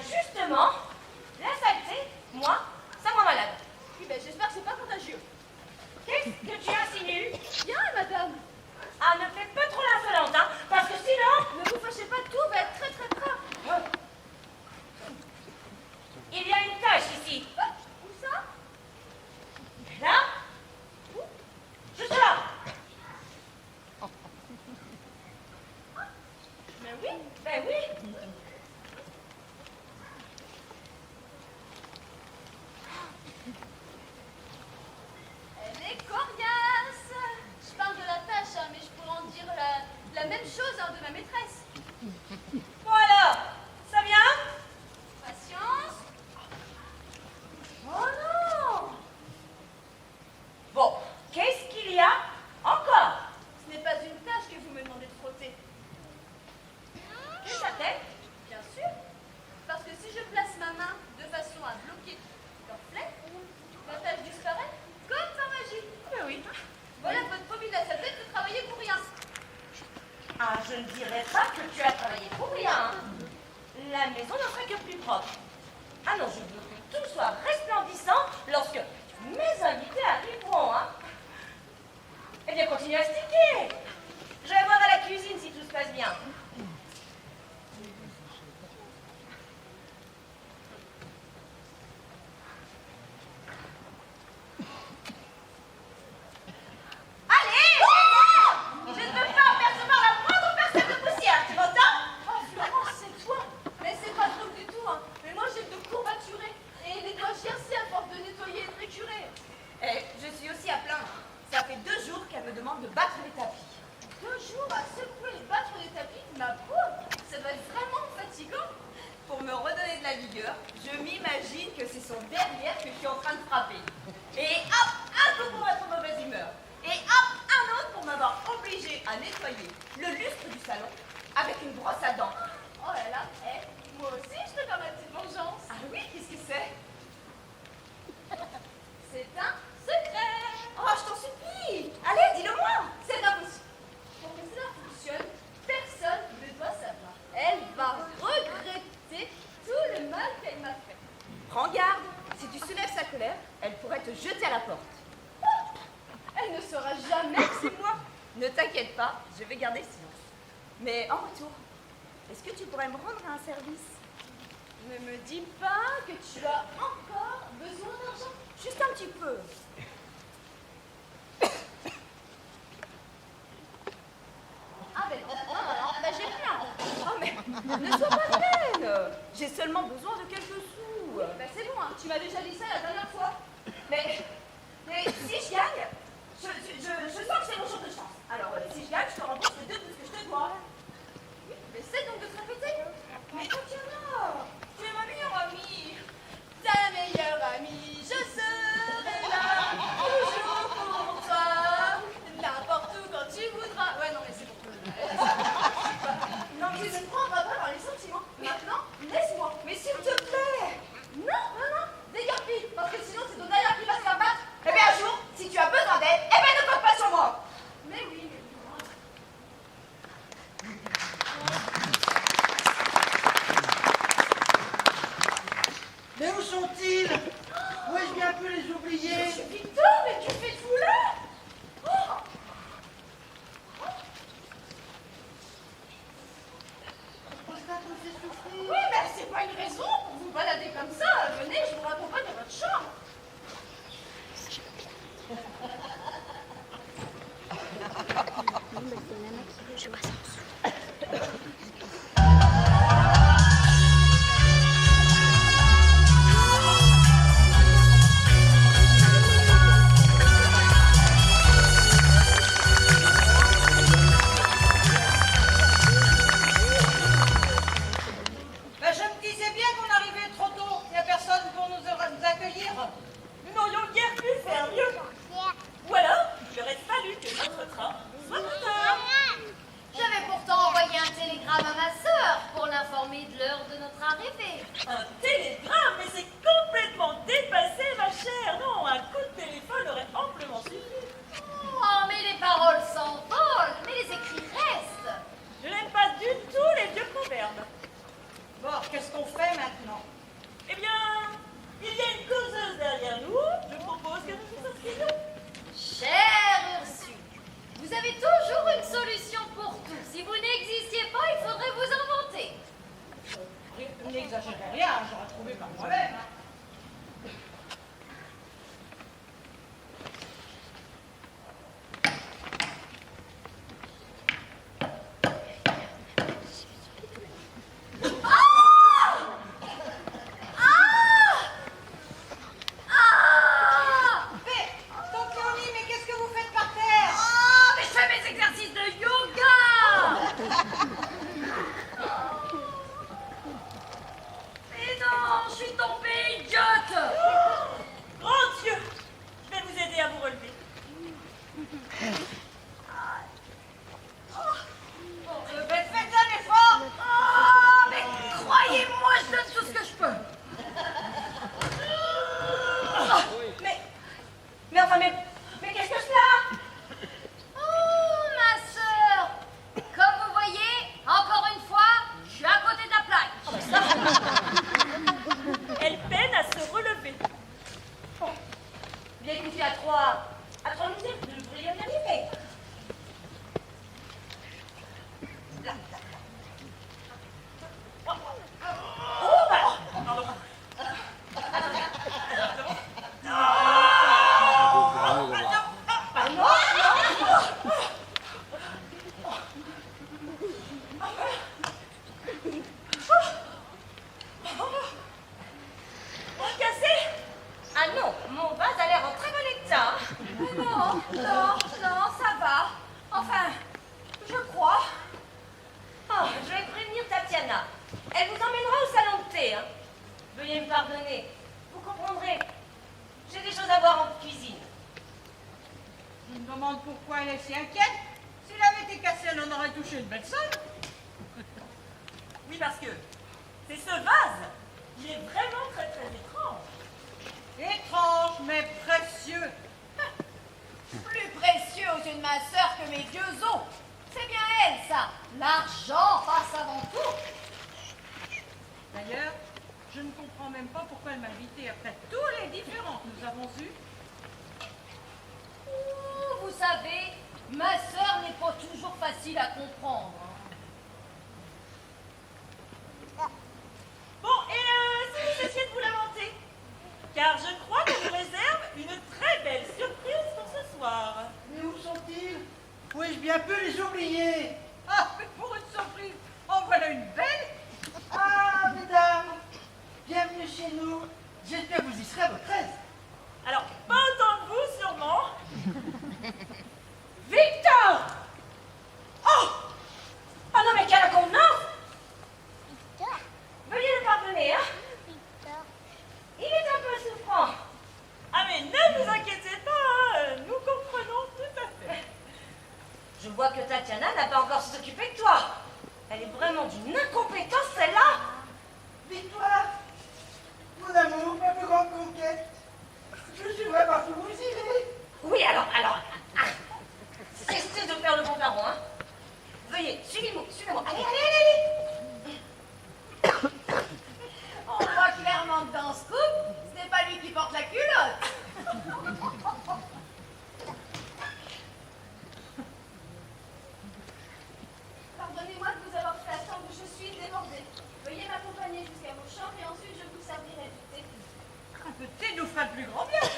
justement, la saleté, moi, ça me rend malade. Oui, ben j'espère que c'est pas contagieux. Qu'est-ce que tu insinues? Bien, madame. Ah, ne fais pas trop l'insolente, hein, parce que sinon... Ne vous fâchez pas, tout va être très très grave. Il y a une tache ici. Où ça? Là? Juste là. Ben oui. Ben oui. Elle est coriace. Je parle de la tâche, hein, mais je pourrais en dire la même chose hein, de ma maîtresse. Bon alors, ça vient? Patience. Oh non! Bon, qu'est-ce qu'il y a encore? Ce n'est pas une tâche que vous me demandez de frotter. Une tête? Bien sûr. Parce que si je place ma main de façon à bloquer leur flemme, la tâche disparaît comme par magie. Ben oui. Voilà votre phobie de la saleté de travailler pour rien. Ah, je ne dirais pas que tu as travaillé pour rien. La maison ne serait que plus propre. Ah non, je veux que tout soit resplendissant lorsque mes invités arriveront, hein. Eh bien, continue à sticker. Je vais voir à la cuisine si tout se passe bien. Allez! Je ne veux pas percevoir la moindre parcelle de poussière, tu m'entends? Oh Florence, c'est toi. Mais c'est pas drôle du tout. Hein. Mais moi j'ai deux courbaturés et les doigts gercés à force de nettoyer et de récurer. Eh, je suis aussi à plaindre. Ça fait 2 jours qu'elle me demande de battre les tapis. 2 jours à secouer et battre les tapis, ma pauvre. Ça doit être vraiment fatigant. Pour me redonner de la vigueur, je m'imagine que c'est son derrière que je suis en train de frapper. Et hop, un coup pour être en mauvaise humeur. Et hop, un autre pour m'avoir obligé à nettoyer le lustre du salon avec une brosse à dents. Oh là là, moi aussi je peux faire ma petite vengeance. Ah oui, qu'est-ce que c'est? C'est un secret. Oh, je t'en supplie. Allez, dis-le-moi. C'est impossible. Pour que cela fonctionne, personne ne doit savoir. Elle va regretter tout le mal qu'elle m'a fait. Prends garde. Si tu soulèves sa colère, elle pourrait te jeter à la porte. Elle ne saura jamais que c'est moi. Ne t'inquiète pas, je vais garder silence. Mais en retour, est-ce que tu pourrais me rendre un service? Ne me dis pas que tu as encore besoin d'argent. Juste un petit peu. Ah ben, j'ai rien. Oh mais, ne sois pas vaine. J'ai seulement besoin de quelques sous. Ben c'est bon, hein. Tu m'as déjà dit ça la dernière fois. Mais si je gagne, je sens que c'est mon jour de chance. Alors, si je gagne, je te rembourse le double de ce que je te dois. Mais c'est donc de te répéter. Mais Tatiana, tu es ma meilleure amie. Ta meilleure amie, je serai là, toujours pour toi, n'importe où quand tu voudras. Ouais, non, mais c'est pour toi. Non, mais tu ne prendras pas dans les sentiments. Maintenant, laisse-moi. Mais s'il te plaît. Non, déguerpille, parce que sinon c'est ton derrière qui va se faire battre. Eh bien, un jour, si tu as besoin d'aide, eh bien, ne compte pas sur moi. Mais oui. Mais où sont-ils? Où ai-je bien pu les oublier? Monsieur Victor, mais que faites-vous là? Pourquoi ça me fait souffrir? Oui, mais c'est pas une raison pour vous balader comme ça. Venez, je vous raccompagne à votre chambre. Je vois ça. Ben, je me disais bien qu'on arrivait trop tôt. Il n'y a personne pour nous accueillir. Nous n'aurions guère pu faire mieux. Ou alors, il aurait fallu que notre train soit en retard. J'avais pourtant envoyé un télégramme à ma sœur pour l'informer de l'heure de notre arrivée. Un télégramme, mais c'est complètement dépassé, ma chère. Non, un coup de téléphone aurait amplement suffi. Oh, mais les paroles s'envolent, mais les écrits restent. Je n'aime pas du tout les vieux proverbes. Bon, qu'est-ce qu'on fait maintenant? rien, j'aurais trouvé par moi-même. Mais qu'est-ce que vous faites par terre? Oh, mais je fais mes exercices de yoga. Mais non, je suis tombée, idiote. Grand Dieu, je vais vous aider à vous relever. Faites un effort. Oh, mais croyez-moi, je donne tout ce que je peux. Mais enfin, mais qu'est-ce que cela? Oh, ma sœur! Comme vous voyez, encore une fois, je suis à côté de la plaque. Elle peine à se relever. Bien écoutez, à trois minutes, vous devriez bien arriver. Là. Oh, bah, Pardon. cassé? Ah non, mon vase a l'air en très bon état. Non, ça va. Enfin, je crois. Oh, je vais prévenir Tatiana. Elle vous emmènera au salon de thé. Hein. Veuillez me pardonner. Vous comprendrez. J'ai des choses à voir en cuisine. Je me demande pourquoi elle est si inquiète. S'il avait été cassé, elle en aurait touché une belle somme. Oui, parce que c'est ce vase. Il est vraiment très très étrange. Étrange, mais précieux. Plus précieux aux yeux de ma sœur que mes vieux os. C'est bien elle, ça. L'argent passe avant tout. D'ailleurs, je ne comprends même pas pourquoi elle m'a invité après tous les différends que nous avons eus. Ouh, vous savez, ma sœur n'est pas toujours facile à comprendre. Bon, et si vous cessiez de vous lamenter, car je crois qu'on vous réserve une très belle surprise pour ce soir. Mais où sont-ils? Oui, je bien peu les oublier. Ah, mais pour une surprise, en voilà une belle. Ah, mesdames, bienvenue chez nous. J'espère que vous y serez à votre aise. Alors, pas autant que vous, sûrement. Victor! Oh! Oh non, mais quelle contenance! Veuillez le pardonner, hein? Il est un peu souffrant. Ah, mais ne vous inquiétez pas, hein, nous comprenons tout à fait. Je vois que Tatiana n'a pas encore s'occupé de toi. Elle est vraiment d'une incompétence, celle-là. Victoire, mon amour, ma plus grande conquête. Je suivrai partout où vous irez. Oui, alors, ah, cessez de faire le bon baron, hein. Veuillez, suivez-moi. Allez. On voit clairement que dans ce couple, ce n'est pas lui qui porte la culotte. Pardonnez-moi de vous avoir fait attendre, je suis débordée. Veuillez m'accompagner jusqu'à vos chambres et ensuite je vous servirai du thé. Un peu de thé nous fera le plus grand bien.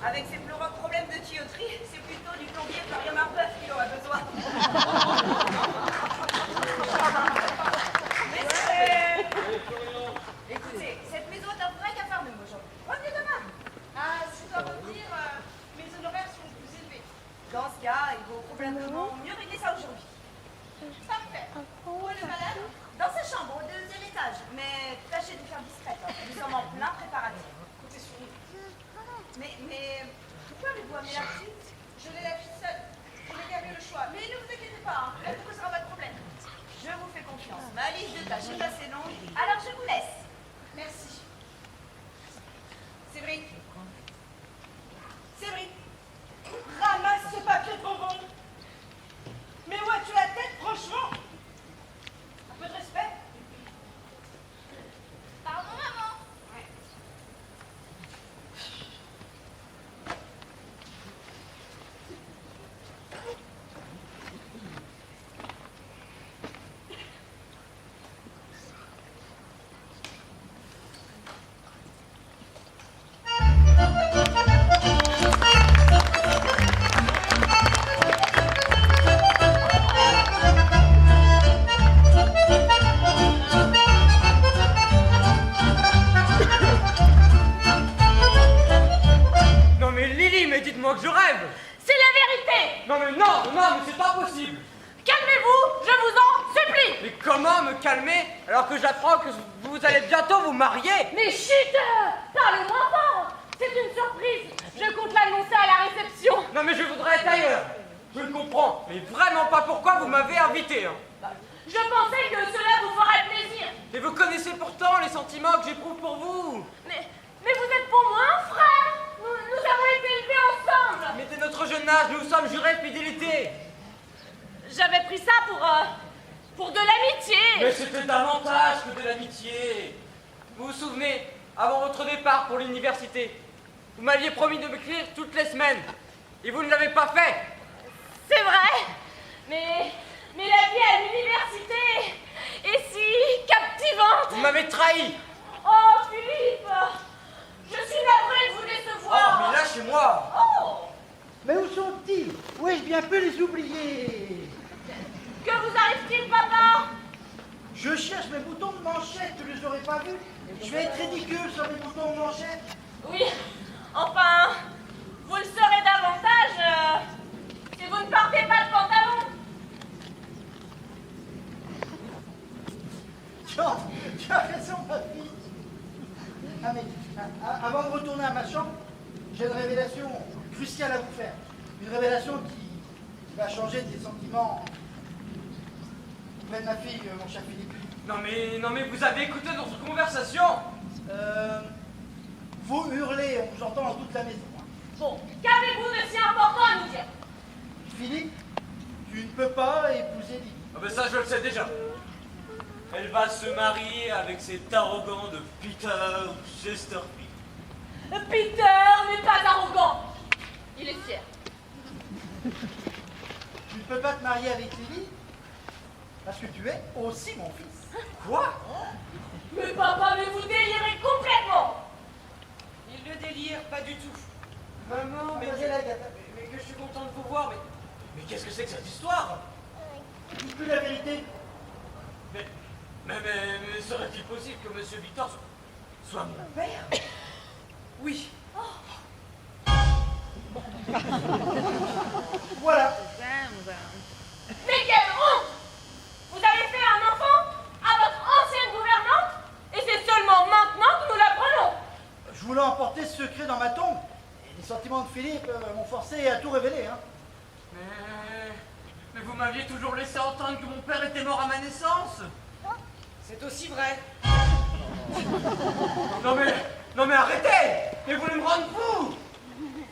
Avec ses pleurants problèmes de tuyauterie, c'est plutôt du plombier Florian Marbeuf qu'il aura besoin. Mais écoutez, cette maison est un vrai capharnaüm aujourd'hui. Revenez demain. Ah, je dois revenir, mes honoraires sont plus élevés. Dans ce cas, il vaut probablement mieux régler ça aujourd'hui. Parfait. Où est le malade? Dans sa chambre, au deuxième étage. Mais tâchez de faire discrète. Nous sommes en plein préparatif. Comptez sur nous. Mais pourquoi avez-vous amené la petite? Je l'ai lâchée seule. Je n'ai qu'à eu le choix. Mais ne vous inquiétez pas, elle vous causera pas de problème. Je vous fais confiance. Ma liste de tâches est assez longue, alors je vous laisse. Merci. Séverine. Séverine. Ramasse ce papier trop bon. Mais où as-tu la tête, franchement? Un peu de respect. Pardon, maman. Non mais Lily, mais dites-moi que je rêve. C'est la vérité. Non mais c'est pas possible. Calmez-vous, je vous en supplie. Mais comment me calmer alors que j'apprends que vous allez bientôt vous marier? Mais chut, parlez moins fort. C'est une surprise. Je compte l'annoncer à la réception. Non mais je voudrais être ailleurs. Je ne comprends, mais vraiment pas pourquoi vous m'avez invité. Hein. Je pensais que cela vous ferait plaisir. Et vous connaissez pourtant les sentiments que j'éprouve pour vous. Mais vous êtes pour moi un frère. Nous avons été élevés ensemble. Mais dès notre jeune âge, nous sommes jurés de fidélité. J'avais pris ça pour de l'amitié. Mais c'était davantage que de l'amitié. Vous vous souvenez, avant votre départ pour l'université, vous m'aviez promis de m'écrire toutes les semaines. Et vous ne l'avez pas fait. C'est vrai. Mais la vie à l'université est si captivante. Vous m'avez trahi. Oh, Philippe, je suis navrée de vous décevoir. Oh, mais lâchez-moi. Oh, Mais où sont-ils? Où ai-je bien pu les oublier? que vous arrive-t-il, papa? Je cherche mes boutons de manchette, tu les aurais pas vus? Je vais être ridicule sur mes boutons de manchette. Oui, enfin, vous le serez davantage si vous ne portez pas de pantalon. Tu as raison, ma fille. Ah, mais avant de retourner à ma chambre, j'ai une révélation cruciale à vous faire. Une révélation qui va changer tes sentiments auprès de ma fille, mon cher Philippe. Non mais vous avez écouté notre conversation. Vous hurlez, on vous entend dans toute la maison. Bon, qu'avez-vous de si important à nous dire? Philippe, tu ne peux pas épouser Lily. Ah ben ça je le sais déjà. Elle va se marier avec cet arrogant de Peter Chesterfield. Peter n'est pas arrogant. Il est fier. Tu ne peux pas te marier avec Lily parce que tu es aussi mon fils. Quoi? Mais papa, mais vous délirez complètement. Il ne délire pas du tout. Maman, Mais que je suis content de vous voir, mais qu'est-ce que c'est que cette histoire? dis-tu la vérité? Mais serait-il possible que Monsieur Victor soit mon père? Oui. Voilà. Mais quelle honte! Vous avez fait un enfant à votre ancienne gouvernante et c'est seulement maintenant que nous l'apprenons. Je voulais emporter ce secret dans ma tombe. Et les sentiments de Philippe m'ont forcé à tout révéler. Hein. Mais vous m'aviez toujours laissé entendre que mon père était mort à ma naissance. C'est aussi vrai. Non mais arrêtez! Mais vous voulez me rendre fou!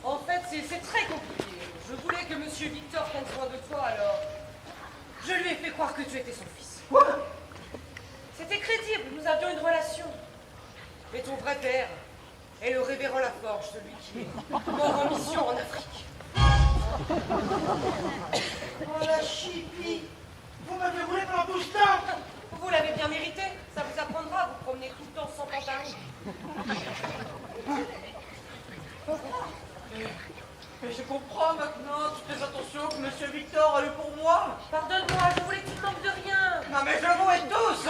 En fait, c'est très compliqué. Je voulais que Monsieur Victor prenne soin de toi, alors je lui ai fait croire que tu étais son fils. Quoi? C'était crédible, nous avions une relation. Mais ton vrai père est le révérend Laforge, celui qui est mort en mission en Afrique. Oh la chipie! Vous m'avez roulé pendant tout ce temps! Vous l'avez bien mérité, ça vous apprendra à vous promener tout le temps sans pantalon. comprends maintenant toutes les attentions que Monsieur Victor a eues pour moi. Pardonne-moi, je voulais que tu ne manques de rien. Non mais je vous hais tous.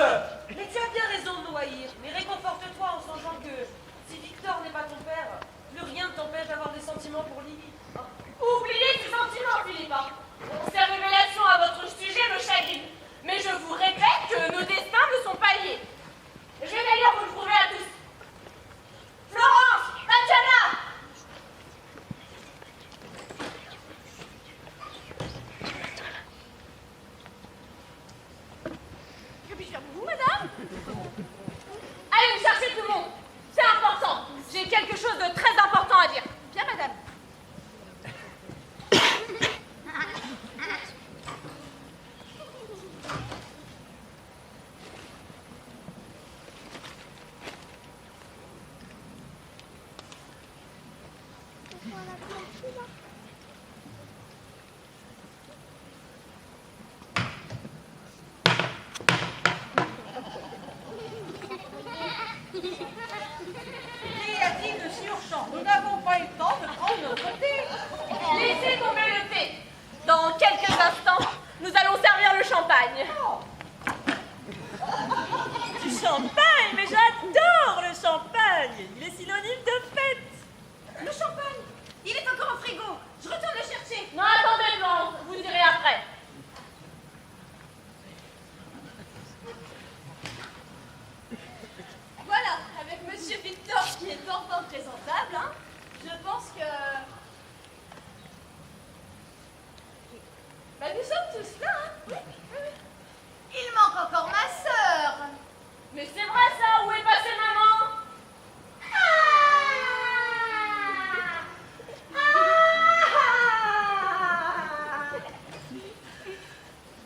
Mais tu as bien raison de nous haïr. Mais réconforte-toi en songeant que si Victor n'est pas ton père, plus rien ne t'empêche d'avoir des sentiments pour Lily. Oubliez ces sentiments, Philippa. Ces révélations à votre sujet me chagrinent. Mais je vous répète que nos destins ne sont pas liés. Je vais d'ailleurs vous le prouver à tous. Florence, Tatiana! Que puis-je faire pour vous, madame? Allez vous chercher tout le monde. C'est important. J'ai quelque chose de très important à dire. Bien, madame. Qu'y a-t-il de si urgent? Nous n'avons pas eu le temps de prendre notre thé. Laissez tomber le thé. Dans quelques instants, nous allons servir le champagne. Du champagne, mais j'adore le champagne. Il est synonyme de fête. Le champagne, il est encore au frigo. Je retourne le chercher. Non, attendez, Blanche, vous irez après. Voilà, avec Monsieur Victor qui est enfin présentable, hein, je pense que... Bah, nous sommes tous là, hein. Oui, oui, oui. Il manque encore ma sœur. Mais c'est vrai ça, où est passée maman?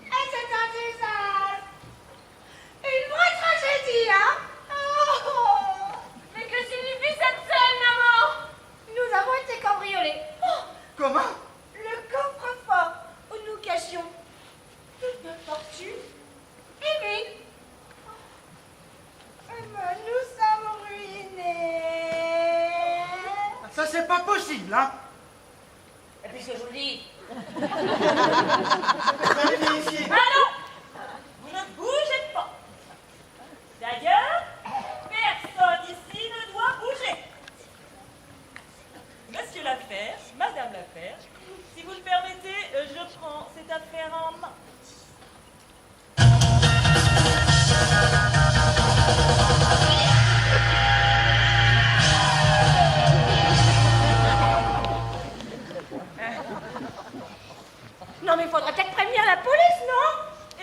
Et c'est un désastre. Une vraie tragédie, hein. Oh. Mais que signifie cette scène, maman? Nous avons été cambriolés. Oh. Comment? Le coffre-fort où nous cachions toute notre fortune est vide. Nous sommes ruinés. Ça c'est pas possible, hein. Et puis ce que je vous dis. Venez ici. Ah non, vous ne bougez pas. D'ailleurs, personne ici ne doit bouger. Monsieur Laferge, Madame Laferge, si vous le permettez, je prends cette affaire en main. Non mais il faudrait peut-être prévenir la police, non?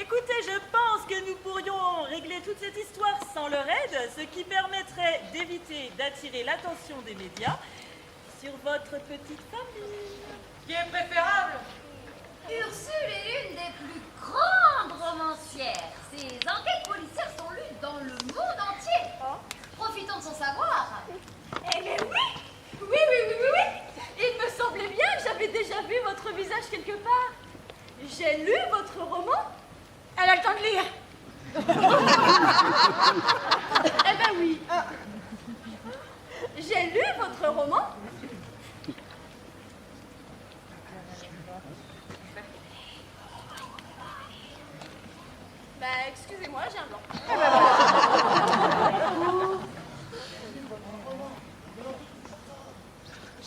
Écoutez, je pense que nous pourrions régler toute cette histoire sans leur aide, ce qui permettrait d'éviter d'attirer l'attention des médias sur votre petite famille. Qui est préférable? Ursule est l'une des plus grandes romancières. Ses enquêtes policières sont lues dans le monde entier. Profitons de son savoir. Eh bien oui. Oui. Il me semblait bien que j'avais déjà vu votre visage quelque part. J'ai lu votre roman. Elle a le temps de lire. Eh ben oui. J'ai lu votre roman. Bah, excusez-moi, j'ai un blanc.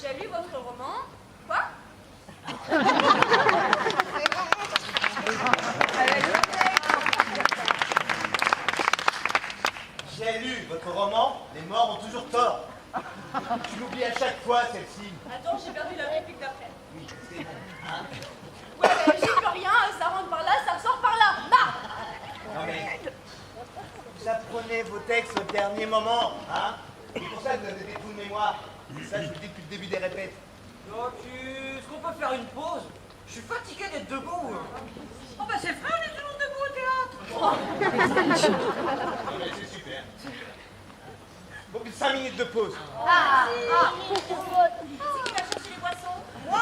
J'ai lu votre roman. Quoi? J'ai lu votre roman, Les morts ont toujours tort. Tu l'oublies à chaque fois, celle-ci. Attends, j'ai perdu la réplique d'après. Oui, c'est bon. Ouais, mais j'y peux rien, ça rentre par là, ça ressort par là. Marre! Non mais, vous apprenez vos textes au dernier moment, hein? C'est pour ça que vous avez des trous de mémoire. Ça, je vous le dis depuis le début des répètes. Donc, est-ce qu'on peut faire une pause? Je suis fatigué d'être debout. Oh bah c'est vrai, on est toujours debout au théâtre. Non mais c'est super. Bon, 5 minutes de pause. C'est qui va chercher les boissons? Moi?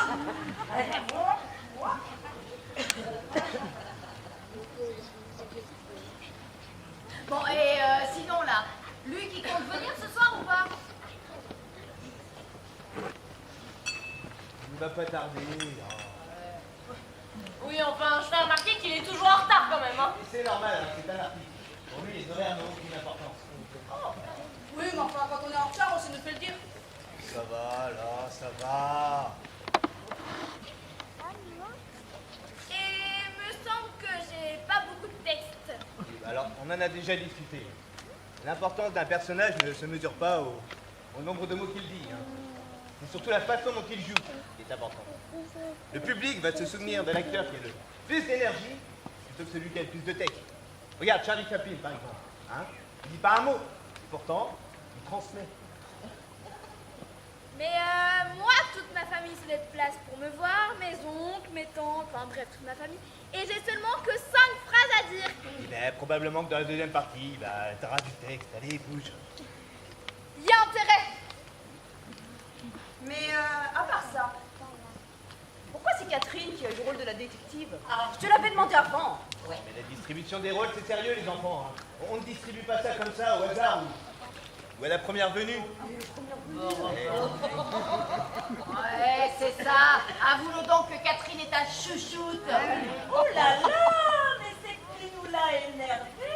Bon, et sinon là, lui qui compte venir ce soir ou pas? va pas tarder. Oui, enfin, je fais remarquer qu'il est toujours en retard quand même, hein. Et c'est normal, hein, c'est un artiste. Pour lui, les horaires n'ont aucune importance. Oui, mais enfin, quand on est en retard, on sait nous fait le dire. Ça va, là, ça va. Et me semble que j'ai pas beaucoup de texte. Alors, on en a déjà discuté. L'importance d'un personnage ne se mesure pas au nombre de mots qu'il dit. Hein. C'est surtout la façon dont il joue qui est importante. Le public va se souvenir de l'acteur qui a le plus d'énergie plutôt que celui qui a le plus de texte. Regarde Charlie Chaplin, par exemple. Hein, il dit pas un mot. Et pourtant, il transmet. Mais moi, toute ma famille se laisse place pour me voir, mes oncles, mes tantes, enfin bref, toute ma famille. Et j'ai seulement que 5 phrases à dire. Eh bien, probablement que dans la deuxième partie, t'auras du texte. Allez, bouge. Il y a intérêt. Mais à part ça, pourquoi c'est Catherine qui a eu le rôle de la détective? Je te l'avais demandé avant. Mais la distribution des rôles, c'est sérieux, les enfants. Hein. On ne distribue pas ça comme ça, au hasard, ou à la première venue. Ouais, c'est ça. Avouons donc que Catherine est un chouchoute. Oh là là, mais c'est qui nous l'a énervé.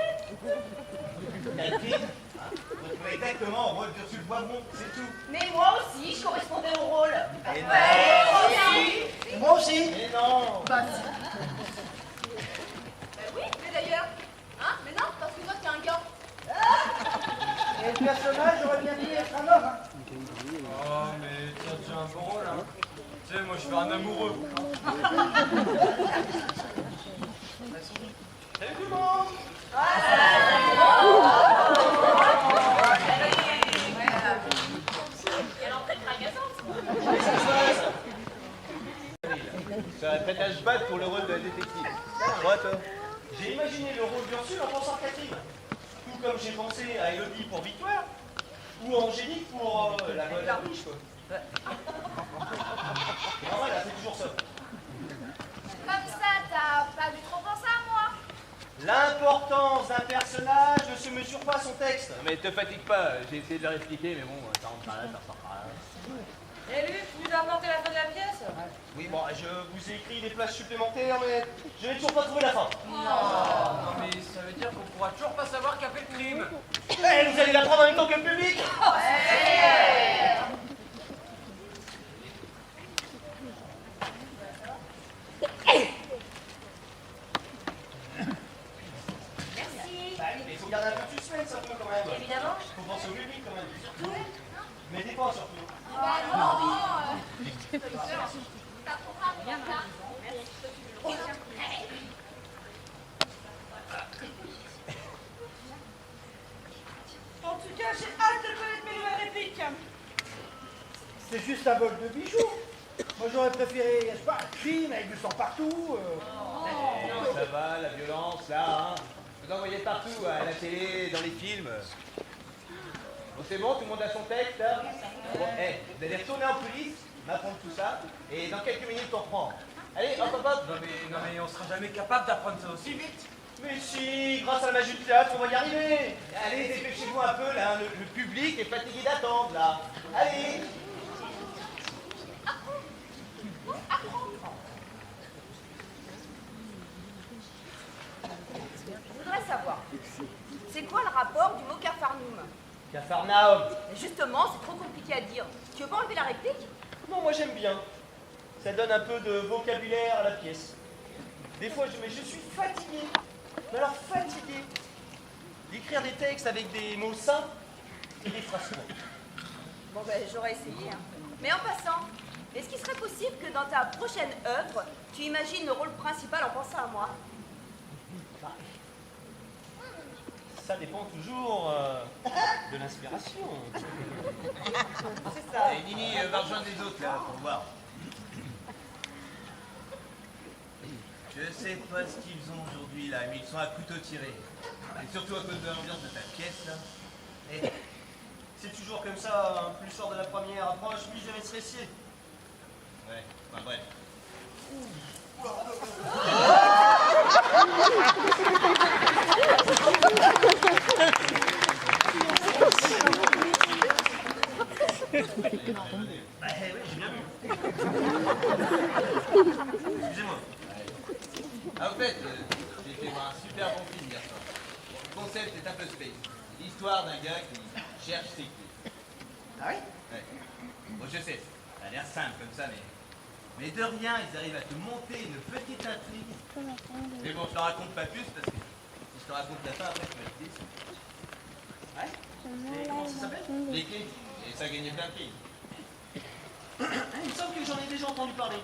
Catherine, vous trouvez exactement au rôle d'Ursule Poivron, c'est tout. Mais moi aussi, je correspondais au rôle. Et non. Et moi aussi. Mais non. Oui, mais d'ailleurs. Hein? Mais non, parce que toi, t'es un gars. Et le personnage aurait bien dû être un homme. Hein. Oh, mais t'as déjà un bon rôle, hein. Tu sais, moi, je suis un amoureux. Salut tout le monde. Quelle entrée tracassante. Ça va prête à se battre pour le rôle de la détective. Quoi, toi? J'ai imaginé le rôle d'Ursule en pensant à Catherine. Tout comme j'ai pensé à Elodie pour Victoire, ou à Angélique pour la bonne riche, quoi. Voilà, c'est toujours ça. Comme ça, t'as pas dû trop penser à moi. L'importance d'un personnage ne se mesure pas à son texte. Non, mais te fatigue pas, j'ai essayé de leur expliquer, mais bon, ça rentre pas là, ça ressort pas là. Et lui, tu nous as apporté la fin de la pièce? Oui, bon, je vous ai écrit des places supplémentaires, mais je n'ai toujours pas trouvé la fin. Non, mais ça veut dire qu'on pourra toujours pas savoir qui a fait le crime. Eh, vous allez l'apprendre en même temps que le public. Merci. Mais il faut garder un peu de suspense un peu quand même. Évidemment. Il faut penser au public quand même. Surtout. Mettez pas surtout. En tout cas, j'ai hâte de connaître mes nouvelles répliques. C'est juste un vol de bijoux. Moi, j'aurais préféré, n'est-ce pas, un crime avec du sang partout. Ça va, la violence, là, hein. Vous en voyez partout, à la télé, dans les films. Bon, c'est bon, tout le monde a son texte, là. Bon, vous allez retourner en police, m'apprendre tout ça, et dans quelques minutes, on reprend. Allez, hop, hop, hop. Non, mais on sera jamais capable d'apprendre ça aussi vite. Mais si, grâce à la magie du théâtre, on va y arriver. Allez, dépêchez-vous un peu, là, le public est fatigué d'attendre, là. Allez. Je voudrais savoir, c'est quoi le rapport du mot capharnaüm? Capharnaüm. Et justement, c'est trop compliqué à dire. Tu veux pas enlever la réplique? Non, moi j'aime bien. Ça donne un peu de vocabulaire à la pièce. Des fois, mais je suis fatigué. Mais alors fatigué d'écrire des textes avec des mots simples et des phrases courtes. Bon ben, j'aurais essayé. Hein. Mais en passant, est-ce qu'il serait possible que dans ta prochaine œuvre, tu imagines le rôle principal en pensant à moi? Ça dépend toujours de l'inspiration. C'est ça. Allez, Nini, va rejoindre les autres, là, pour voir. Je sais pas ce qu'ils ont aujourd'hui, là, mais ils sont à couteau tiré. Et surtout à cause de l'ambiance de ta pièce, là. Et C'est toujours comme ça, hein. Plus je sors de la première approche, plus je vais stressé. ouais, enfin bref. Bah oui, j'ai bien vu. Excusez-moi. Ah, au fait, j'ai fait voir un super bon film hier soir. Le concept est un peu space. L'histoire d'un gars qui cherche ses clés. Ah oui? Ouais. Bon, je sais, ça a l'air simple comme ça, mais de rien, ils arrivent à te monter une petite intrigue. Mais bon, je t'en raconte pas plus parce que si je te raconte la fin, après tu vas te déçu. Ouais. Et comment ça s'appelle? Les clés, et ça gagnait plein de prix. Il me semble que j'en ai déjà entendu parler.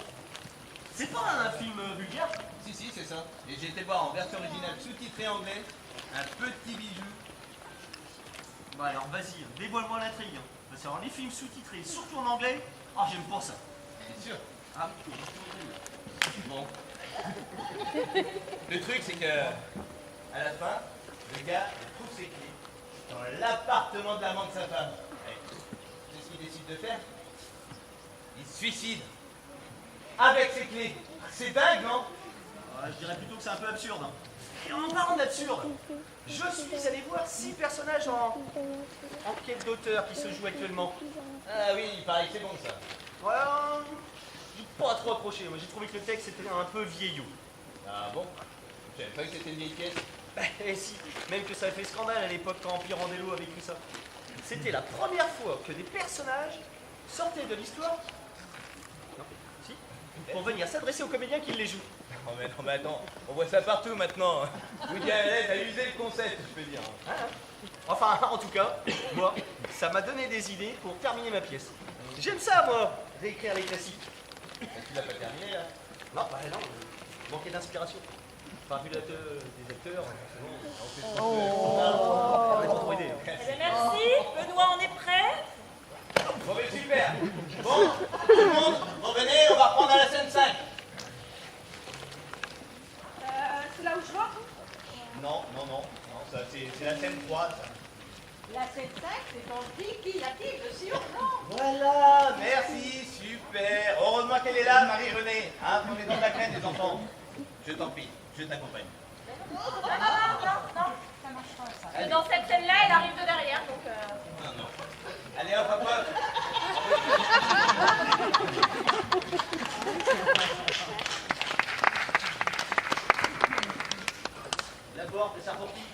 C'est pas un film vulgaire? Si, c'est ça. Et j'ai été voir en version originale sous-titrée anglais, un petit bijou. Bah alors vas-y, dévoile-moi l'intrigue. Parce que alors, les films sous-titrés, surtout en anglais, ah j'aime pas ça. C'est sûr. Ah. Bon. Le truc, c'est que, à la fin, le gars il trouve ses clés dans l'appartement de l'amant de sa femme. C'est ce qu'il décide de faire. Il se suicide. Avec ses clés. C'est dingue, non? Je dirais plutôt que c'est un peu absurde. Et en parlant d'absurde, je suis allé voir 6 personnages en quête d'auteur qui se jouent actuellement. Ah oui, il paraît que c'est bon, ça. Ouais, j'ai pas trop accroché. Moi j'ai trouvé que le texte était un peu vieillot. Ah bon? Je savais pas que c'était une vieille pièce. Et si, même que ça a fait scandale à l'époque quand Empire Randello avait écrit ça. C'était la première fois que des personnages sortaient de l'histoire pour venir s'adresser aux comédiens qui les jouent. Oh mais non, mais attends, on voit ça partout maintenant. Woody Allen a usé le concept, je peux dire. Hein. Enfin, en tout cas, moi, ça m'a donné des idées pour terminer ma pièce. J'aime ça, moi, réécrire les classiques. Tu l'as pas terminé, là? Non, bah non, manquait d'inspiration. Enfin, vu des acteurs, c'est bon. On n'a pas trop idée. Eh bien, merci. Benoît, on est prêt? Bon, mais super. Bon, tout le monde, revenez, on va reprendre à la scène 5. C'est là où je vois? Non, ça, c'est la scène 3, ça. La scène 5, c'est dans le liquidatif de Sion-Blanc. Voilà, merci, super. Heureusement qu'elle est là, Marie-Renée. Hein, prenez dans la crème, les enfants. Je t'en prie, je t'accompagne. Non, ça marche pas ça. Parce que dans cette scène-là, elle arrive de derrière, donc... Non. Allez, hop, hop, hop. La porte est sortie.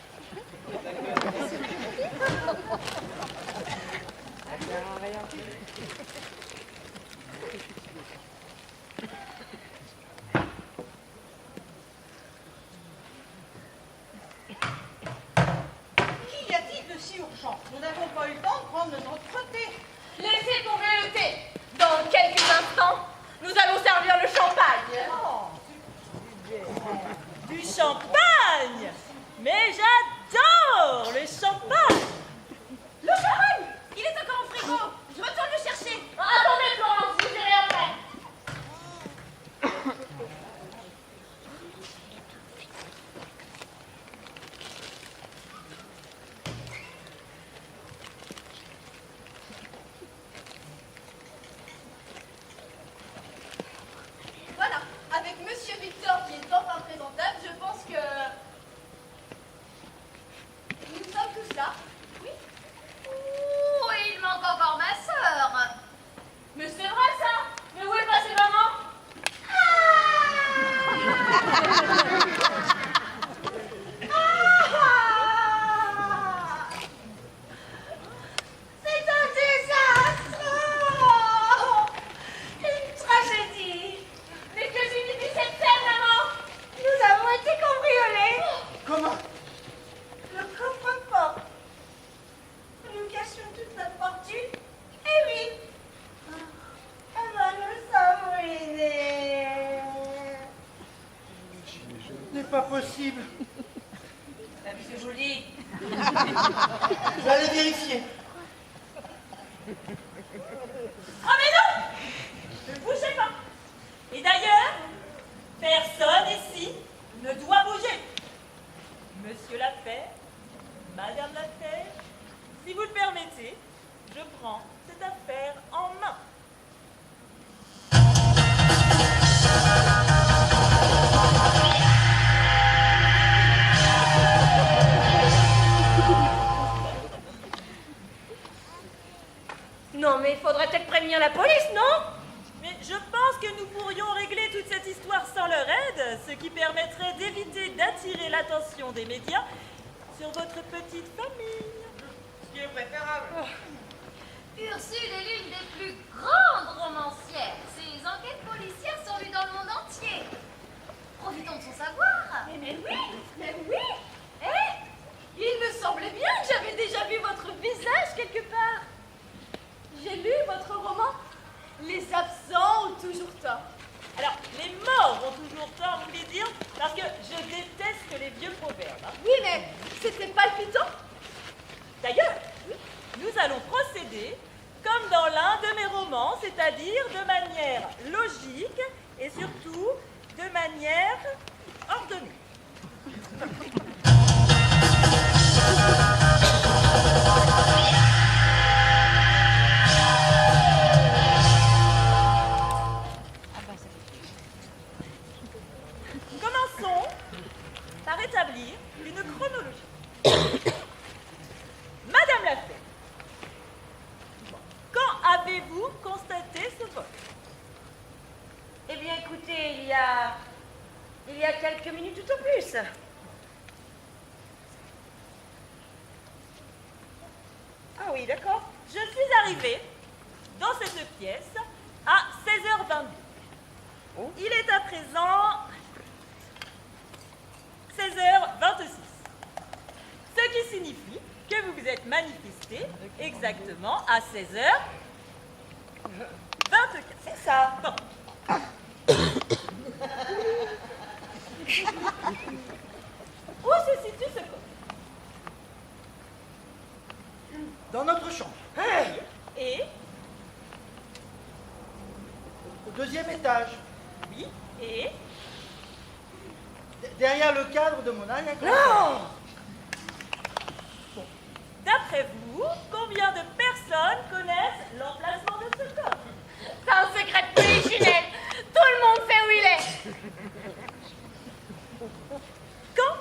Qu'y a-t-il de si urgent? Nous n'avons pas eu le temps de prendre notre thé. Laissez tomber le thé. Dans quelques instants, nous allons servir le champagne. Du champagne! Mais j'adore le champagne! Le champagne, il est encore au frigo. Je retourne le chercher. Attendez, Florence, vous irez après. Voilà, avec Monsieur Victor qui est enfin présentable, je pense que nous sommes tous là. Oui. Ouh, il manque encore ma sœur. Mais c'est vrai ça. Mais où est passée maman? C'est un désastre! Une tragédie! Mais que signifie cette scène, maman? Nous avons été cambriolés! Comment? Le coffre-fort! Nous cachions toute notre fortune? Eh oui! Ah ben nous sommes ruinés! Ce n'est pas possible. T'as vu c'est joli. Vous allez vérifier. Ah mais non! Ne bougez pas! Et d'ailleurs, personne ici ne doit bouger. Monsieur Laffaire, Madame Laffaire, si vous le permettez, je prends cette affaire en main. devrait peut-être prévenir la police, non? Mais je pense que nous pourrions régler toute cette histoire sans leur aide, ce qui permettrait d'éviter d'attirer l'attention des médias sur votre petite famille. Ce qui est préférable. Ursule est l'une des plus grandes romancières. Ses enquêtes policières sont lues dans le monde entier. Profitons de son savoir. Mais oui. Eh, il me semblait bien que j'avais déjà vu votre visage quelque part. J'ai lu votre roman. Les absents ont toujours tort. Alors, les morts ont toujours tort, vous voulez dire, parce que je déteste les vieux proverbes. Hein. Oui, mais c'était palpitant. D'ailleurs, nous allons procéder comme dans l'un de mes romans, c'est-à-dire de manière logique et surtout de manière ordonnée. Commençons par établir une chronologie. Madame la Fée, quand avez-vous constaté ce vol? Eh bien, écoutez, il y a quelques minutes tout au plus. Ah oui, d'accord. Je suis arrivée dans cette pièce à 16h22. Il est à présent 16h26. Ce qui signifie que vous vous êtes manifesté exactement à 16h24. C'est ça. Bon. Où se situe ce corps? Dans notre chambre, Et, au deuxième étage, oui, et, derrière le cadre de mon arrière. Non! d'après vous, combien de personnes connaissent l'emplacement de ce corps? C'est un secret de polichinelle. Tout le monde sait où il est. Quand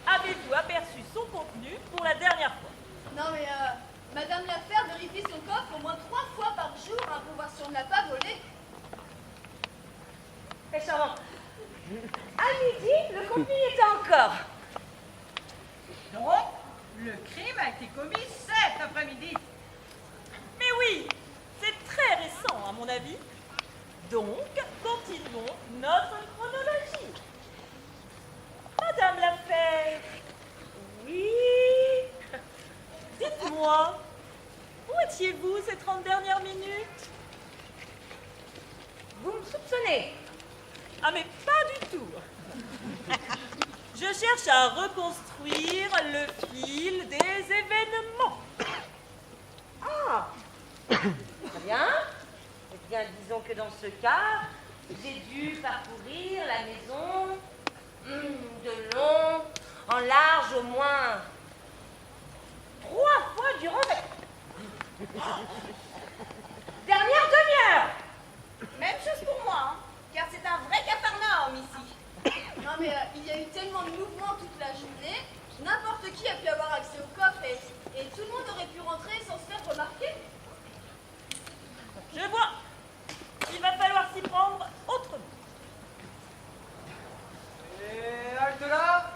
avez-vous aperçu son contenu pour la dernière fois? Non, mais Madame Laferre vérifie son coffre au moins 3 fois par jour pour voir si on ne l'a pas volé. C'est charmant. À midi, le contenu y était encore. Donc, le crime a été commis cet après-midi. Mais oui, c'est très récent à mon avis. Donc, continuons notre chronologie. Madame Laferre, Oui. dites-moi, où étiez-vous ces 30 dernières minutes? Vous me soupçonnez? Ah mais pas du tout. Je cherche à reconstruire le fil des événements. Ah. Très bien. Eh bien, disons que dans ce cas, j'ai dû parcourir la maison de long en large au moins 3 fois durant dernière demi-heure. Même chose pour moi, hein, car c'est un vrai capharnaüm ici. Non, mais il y a eu tellement de mouvements toute la journée, n'importe qui a pu avoir accès au coffre et tout le monde aurait pu rentrer sans se faire remarquer. Je vois. Il va falloir s'y prendre autrement. Et halte là.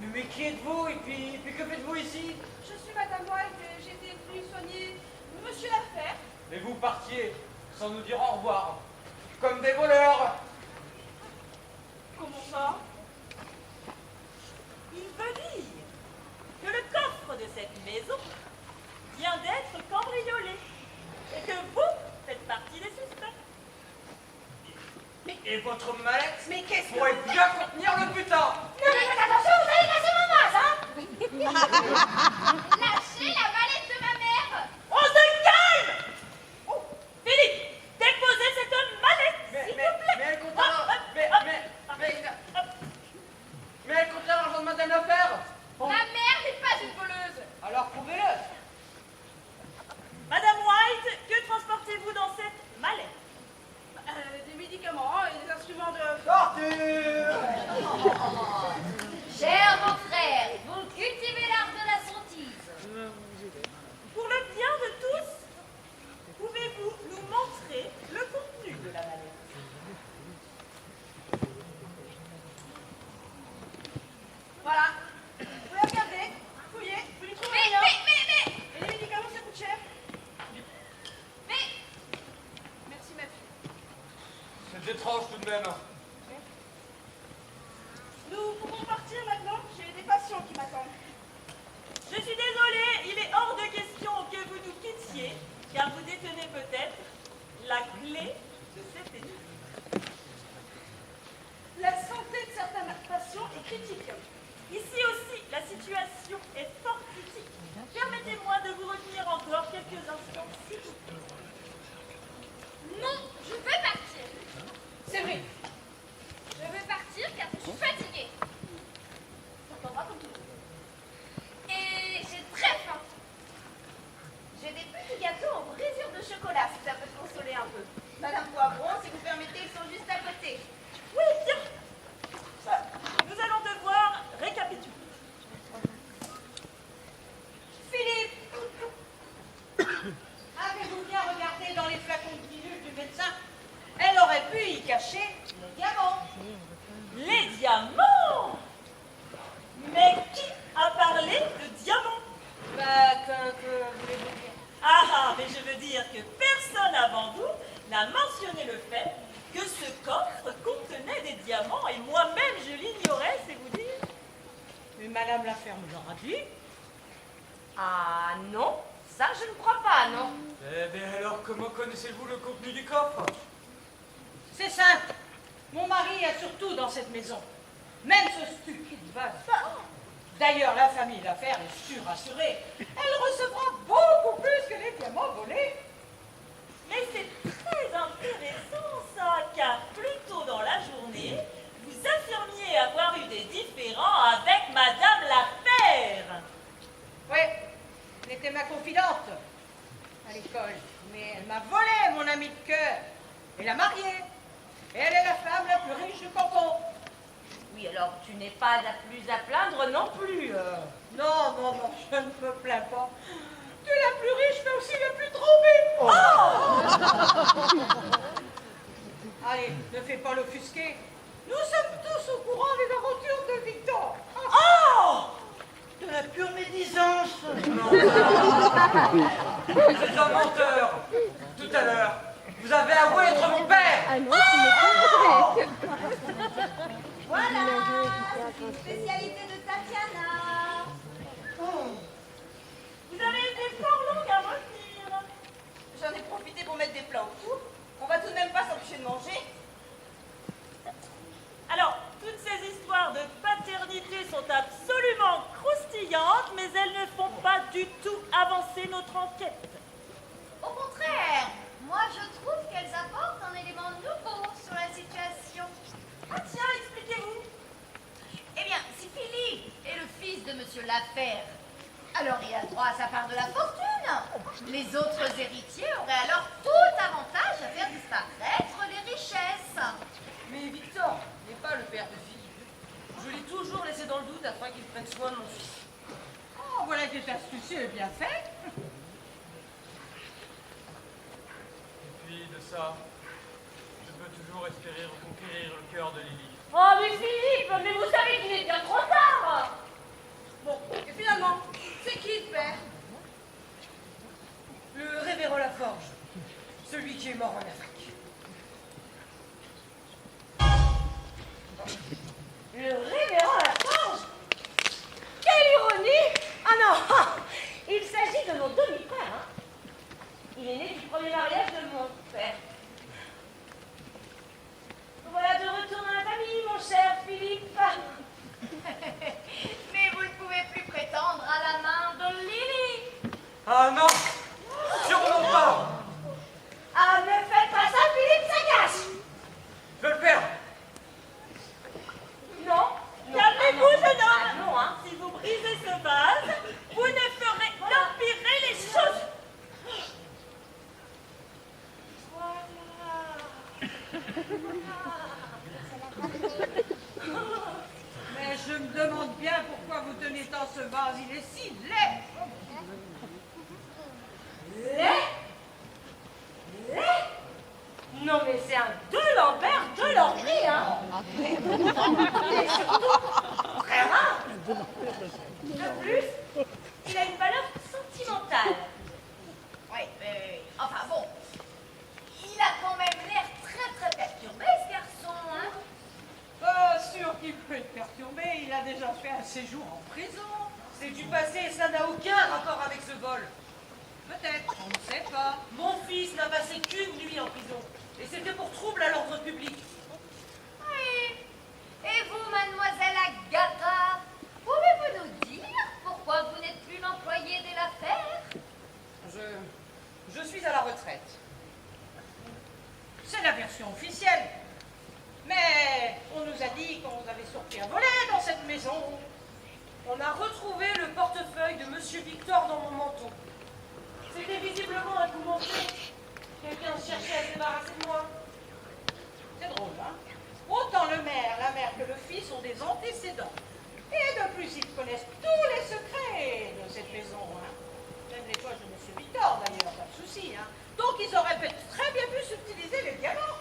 Mais qui êtes-vous et puis que faites-vous ici? Je suis Madame White et j'étais venue soigner Monsieur Laferre. Mais vous partiez sans nous dire au revoir, comme des voleurs. Comment ça? Il veut dire que le coffre de cette maison vient d'être cambriolé et que vous faites partie des suspects. Et votre mallette Mais qu'est-ce que pourrait bien contenir le butin. Non mais faites attention, vous allez casser mon vase, hein. Lâchez la mallette de ma mère. On se calme. Oh, Philippe, déposez cette mallette, s'il vous plaît. Mais elle contient l'argent de Madame Laferre. Ma mère n'est pas une voleuse. Alors prouvez-le. Madame White, que transportez-vous dans cette mallette? Des médicaments et des instruments de... Torture! Cher mon frère, vous cultivez l'art de la sottise. étrange tout de même. Nous pouvons partir maintenant. J'ai des patients qui m'attendent. Je suis désolée, il est hors de question que vous nous quittiez, car vous détenez peut-être la clé de cette étude. La santé de certains patients est critique. Ici aussi, la situation est fort critique. Permettez-moi de vous retenir encore quelques instants, s'il vous plaît. Non, je vais partir. C'est vrai. Je vais partir car je suis fatiguée. Ça t'entendra comme tout le monde. Et j'ai très faim. J'ai des petits gâteaux en brisure de chocolat, si ça peut te consoler un peu. Madame Poivron, si vous permettez, ils sont juste à côté. Oui, bien. Nous allons devoir récapituler. Philippe, avez-vous bien regardé dans les flacons de pilules du médecin? Elle aurait pu y cacher les diamants. Les diamants! Mais qui a parlé de diamants? Bah, que voulez-vous dire? Ah, mais je veux dire que personne avant vous n'a mentionné le fait que ce coffre contenait des diamants et moi-même je l'ignorais, c'est vous dire. Mais Madame la ferme l'aura dit. Ah non, ça je ne crois pas, non. Eh bien alors, comment connaissez-vous le contenu du coffre? C'est simple. Mon mari a surtout dans cette maison. Même ce stupide vase. D'ailleurs, la famille l'affaire est surassurée. Elle recevra beaucoup plus que les diamants volés. Mais c'est très intéressant ça, car plus tôt dans la journée, vous affirmiez avoir eu des différends avec Madame Laferre. Oui, elle était ma confidente à l'école. Mais elle m'a volé mon amie de cœur. Et l'a mariée. Et elle est la femme la plus riche du canton. Oui, alors tu n'es pas la plus à plaindre non plus. Non, je ne me plains pas. Tu es la plus riche, mais aussi la plus trompée. Oh Allez, ne fais pas l'offusquer. Nous sommes tous au courant des aventures de Victor. Oh! De la pure médisance. Vous êtes un menteur. Tout à l'heure, vous avez avoué être mon père. Ah non, tu m'étonnes. Voilà, c'est une spécialité de Tatiana. Vous avez été fort longue à retenir. J'en ai profité pour mettre des plats au four. On va tout de même pas s'empêcher de manger. Alors, toutes ces histoires de paternité sont absolument croustillantes, mais elles ne font pas du tout avancer notre enquête. Au contraire, moi je trouve qu'elles apportent un élément nouveau sur la situation. Ah tiens, expliquez-vous. Eh bien, si Philippe est le fils de Monsieur Laferre, alors il a droit à sa part de la fortune. Les autres héritiers auraient alors tout avantage à faire disparaître les richesses. Mais Victor n'est pas le père de Philippe. Je l'ai toujours laissé dans le doute afin qu'il prenne soin de mon fils. Oh, voilà qui est astucieux et bien fait. Et puis de ça, je peux toujours espérer reconquérir le cœur de Lily. Oh mais Philippe, mais vous savez qu'il est bien trop tard. Bon, et finalement, c'est qui le père? Le révérend Laforge, celui qui est mort en Afrique. Le révérend Laforge? Quelle ironie! Ah non, il s'agit de mon demi-frère. Hein. Il est né du premier mariage de mon père. Voilà de retour dans la famille, mon cher Philippe. Mais vous ne pouvez plus prétendre à la main de Lily. Ah non, sûrement pas. Ah, ne faites pas ça, Philippe, ça casse. Je vais le faire. Non. Calmez-vous, jeune homme. Ah non, hein. Si vous brisez ce vase, vous ne ferez qu'empirer les choses. Mais je me demande bien pourquoi vous tenez tant ce vase. Il est si laid. Lait? Lait? Non, mais c'est un de Lambert de Lambry, hein. Et surtout, très rare. De plus, il a une valeur sentimentale. Oui, mais enfin bon, il a quand même l'air très très perturbé, ce séjour en prison. C'est du passé et ça n'a aucun rapport avec ce vol. Peut-être, on ne sait pas. Mon fils n'a passé qu'une nuit en prison. Et c'était pour trouble à l'ordre public. Oui. Et vous, mademoiselle Agatha, pouvez-vous nous dire pourquoi vous n'êtes plus l'employée de l'affaire? Je suis à la retraite. C'est la version officielle. Mais on nous a dit qu'on avait sorti un volet dans cette maison. On a retrouvé le portefeuille de Monsieur Victor dans mon manteau. C'était visiblement un coup monté. Quelqu'un cherchait à se débarrasser de moi. C'est drôle, hein? Autant le maire, la mère que le fils ont des antécédents. Et de plus, ils connaissent tous les secrets de cette maison, hein? Même les poches de Monsieur Victor, d'ailleurs, pas de souci, hein? Donc ils auraient peut-être très bien pu subtiliser les diamants.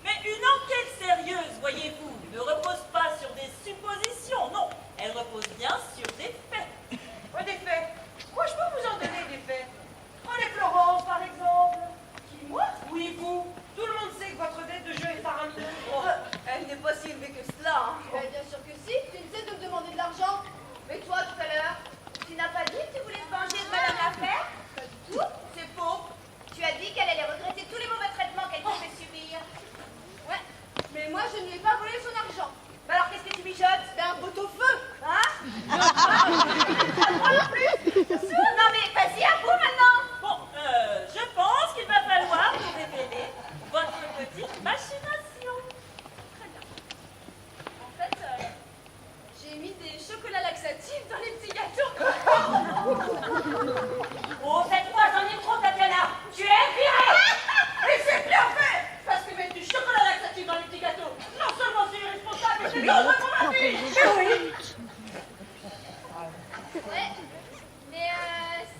Mais une enquête sérieuse, voyez-vous, ne repose pas sur des suppositions, non. Elle repose bien sur des faits. Ouais, des faits. Moi, je peux vous en donner des faits. Prenez Florence, par exemple. Qui, moi? Oui, vous. Tout le monde sait que votre dette de jeu est faramineuse. Elle n'est pas si élevée que cela. Hein. Bien sûr que si, tu ne sais de me demander de l'argent. Mais toi, tout à l'heure, tu n'as pas dit que tu voulais te venger de Madame Laffaire? Pas du tout. C'est faux. Tu as dit qu'elle allait regretter tous les mauvais traitements qu'elle t'a fait subir. Ouais, mais moi, je ne lui ai pas volé son argent. Bah alors qu'est-ce que tu mijotes? C'est un pot-au-feu, hein? Moi non plus. Non mais vas-y, à vous maintenant. Bon, je pense qu'il va falloir vous révéler votre petite machination. Très bien. En fait, j'ai mis des chocolats laxatifs dans les petits gâteaux. Oh, cette fois, j'en ai trop, Tatiana. Tu es virée. Et c'est bien fait! Parce que mettre du chocolat laxatif dans les petits gâteaux, non seulement c'est irresponsable, mais c'est dangereux pour ma vie! Oui! Ouais, mais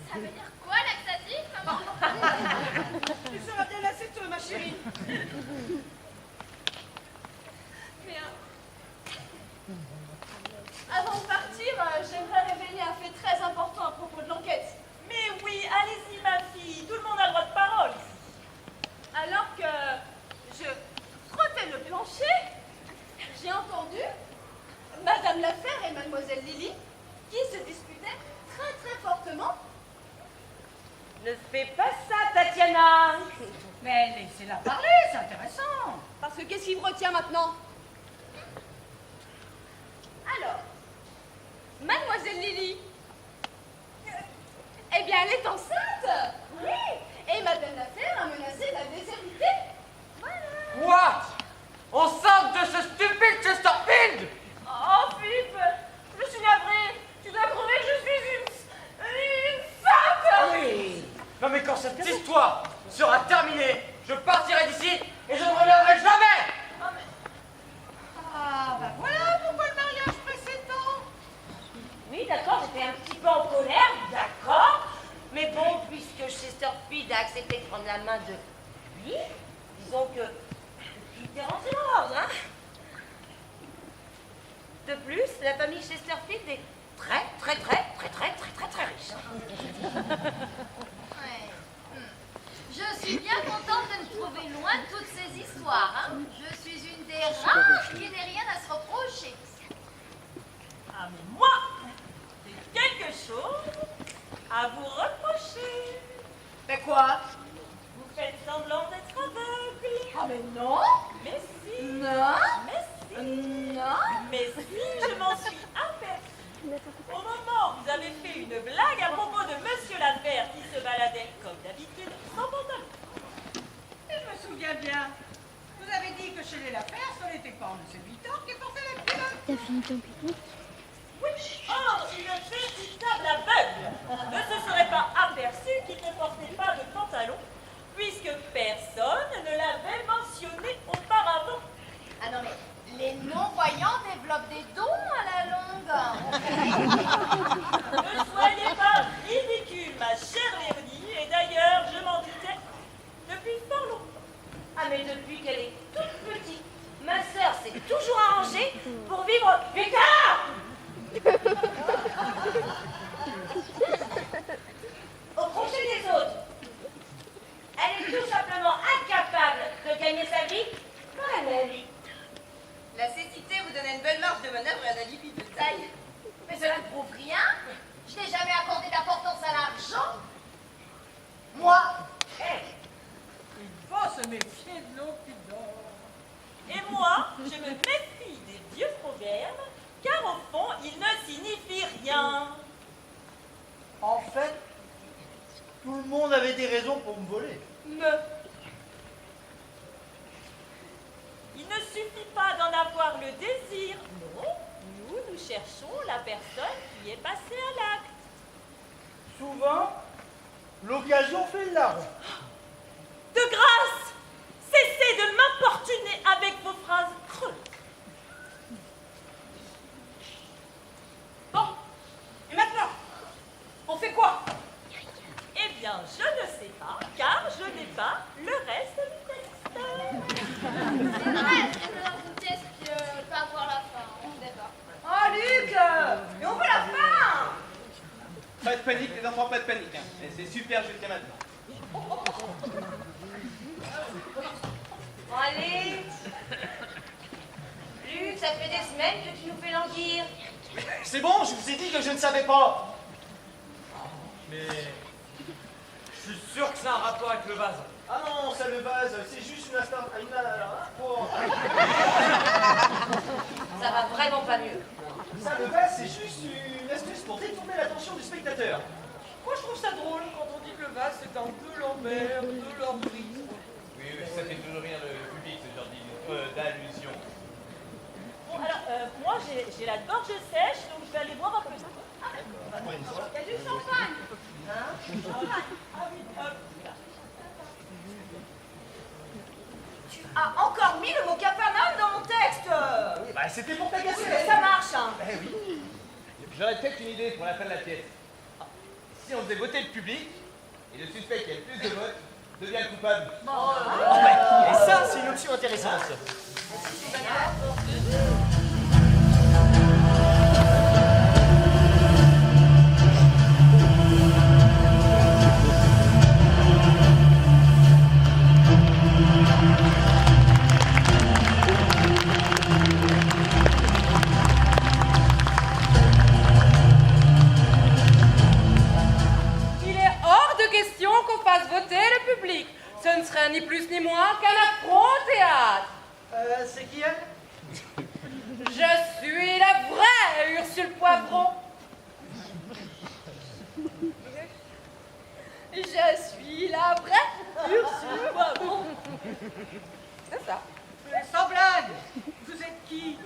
ça veut dire quoi laxatif, maman? Tu seras bien lassée, toi, ma chérie. Mais avant de partir, j'aimerais révéler un fait très important à propos de l'enquête. Mais oui, allez-y, ma fille, tout le monde a le droit de parole. Alors que je frottais le plancher, j'ai entendu Madame Laffaire et Mademoiselle Lily qui se disputaient très très fortement. Ne fais pas ça, Tatiana. Mais laissez-la parler, c'est intéressant. Parce que qu'est-ce qui vous retient maintenant? Alors, Mademoiselle Lily, eh bien elle est enceinte. Oui. Et Madame Laffaire a menacé de la déshériter. Voilà. Quoi? Enceinte de ce stupide Chesterfield? Oh, Philippe, je suis navrée. Tu dois prouver que je suis une sainte. Oui. Non mais quand cette histoire sera terminée, je partirai d'ici et je ne reviendrai jamais. Ah, bah voilà pourquoi le mariage pressait tant. Oui, d'accord, j'étais un petit peu en colère, d'accord. Mais bon, puisque Chesterfield a accepté de prendre la main de lui, disons que tout est rentré dans l'ordre, hein. De plus, la famille Chesterfield est très riche. Ouais. Je suis bien contente de me trouver loin de toutes ces histoires. Hein. Je suis une des rares qui n'ai rien à se reprocher. Ah, mais moi, j'ai quelque chose à vous reprocher. Mais quoi? Vous faites semblant d'être aveugle. Ah mais non. Mais si. Non. Mais si. Non. Mais si, je m'en suis aperçue. Au moment où vous avez fait une blague à propos de Monsieur Laffaire qui se baladait comme d'habitude sans pantalon. Et je me souviens bien. Vous avez dit que chez les Laffaire, ce n'était pas M. Victor qui portait la culotte. T'as fini ton pique-nique? Oui, or, une véritable aveugle ne se serait pas aperçu qu'il ne portait pas de pantalon, puisque personne ne l'avait mentionné auparavant. Ah non mais les non-voyants développent des dons à la longue. Ne soyez pas ridicule, ma chère Léonie, et d'ailleurs, je m'en doutais depuis fort longtemps. Ah, mais depuis qu'elle est toute petite, ma sœur s'est toujours arrangée pour vivre. Victor! Au crochet des autres. Elle est tout simplement incapable de gagner sa vie par elle-même. La cécité vous donne une belle marge de manœuvre et un alibi de taille. Mais cela ne prouve rien. Je n'ai jamais accordé d'importance à l'argent. Moi, Il faut se méfier de l'eau qui dort. Et moi, je me méfie des vieux proverbes, car au fond, ils ne signifient rien. En fait, tout le monde avait des raisons pour me voler. Il ne suffit pas d'en avoir le désir. Non, nous cherchons la personne qui est passée à l'acte. Souvent, l'occasion fait le larron. De grâce, cessez de m'importuner avec vos phrases creuses. Bon, et maintenant, on fait quoi? Eh bien, je ne sais pas, car je n'ai pas le reste du texte. C'est vrai, c'est dans une pièce qui pas avoir la fin. On est d'accord. Oh, Luc, mais on veut la fin. Pas de panique, les enfants, pas de panique. Hein. Et c'est super jusqu'à maintenant. Bon, allez. Luc, ça fait des semaines que tu nous fais languir. C'est bon, je vous ai dit que je ne savais pas. Mais je suis sûr que c'est un rapport avec le vase. Ah non, ça le vase, c'est juste une Ça va vraiment pas mieux. Ça le vase, c'est juste une astuce pour détourner l'attention du spectateur. Moi, je trouve ça drôle quand on dit que le vase, c'est un peu Lambert, de Lambris. Oui, ça fait toujours rire le public, ce genre d'allusion. Bon, alors, moi, j'ai la gorge sèche, donc je vais aller boire un peu d'eau. Il y a du champagne. Ah oui, hop, là. Tu as encore mis le mot Capernaum dans mon texte. Bah, c'était pour t'agacer. Mais ça marche, hein. Eh oui. J'aurais peut-être une idée pour la fin de la pièce. Si on faisait voter le public, et le suspect qui a le plus de votes devient coupable. Et ça, c'est une option intéressante. Il est hors de question qu'on fasse voter le public. Ce ne serait ni plus ni moins qu'un affront au théâtre. C'est qui elle? Je suis la vraie Ursule Poivron. Je suis la vraie Ursule Poivron. C'est ça. Sans blague, vous êtes qui?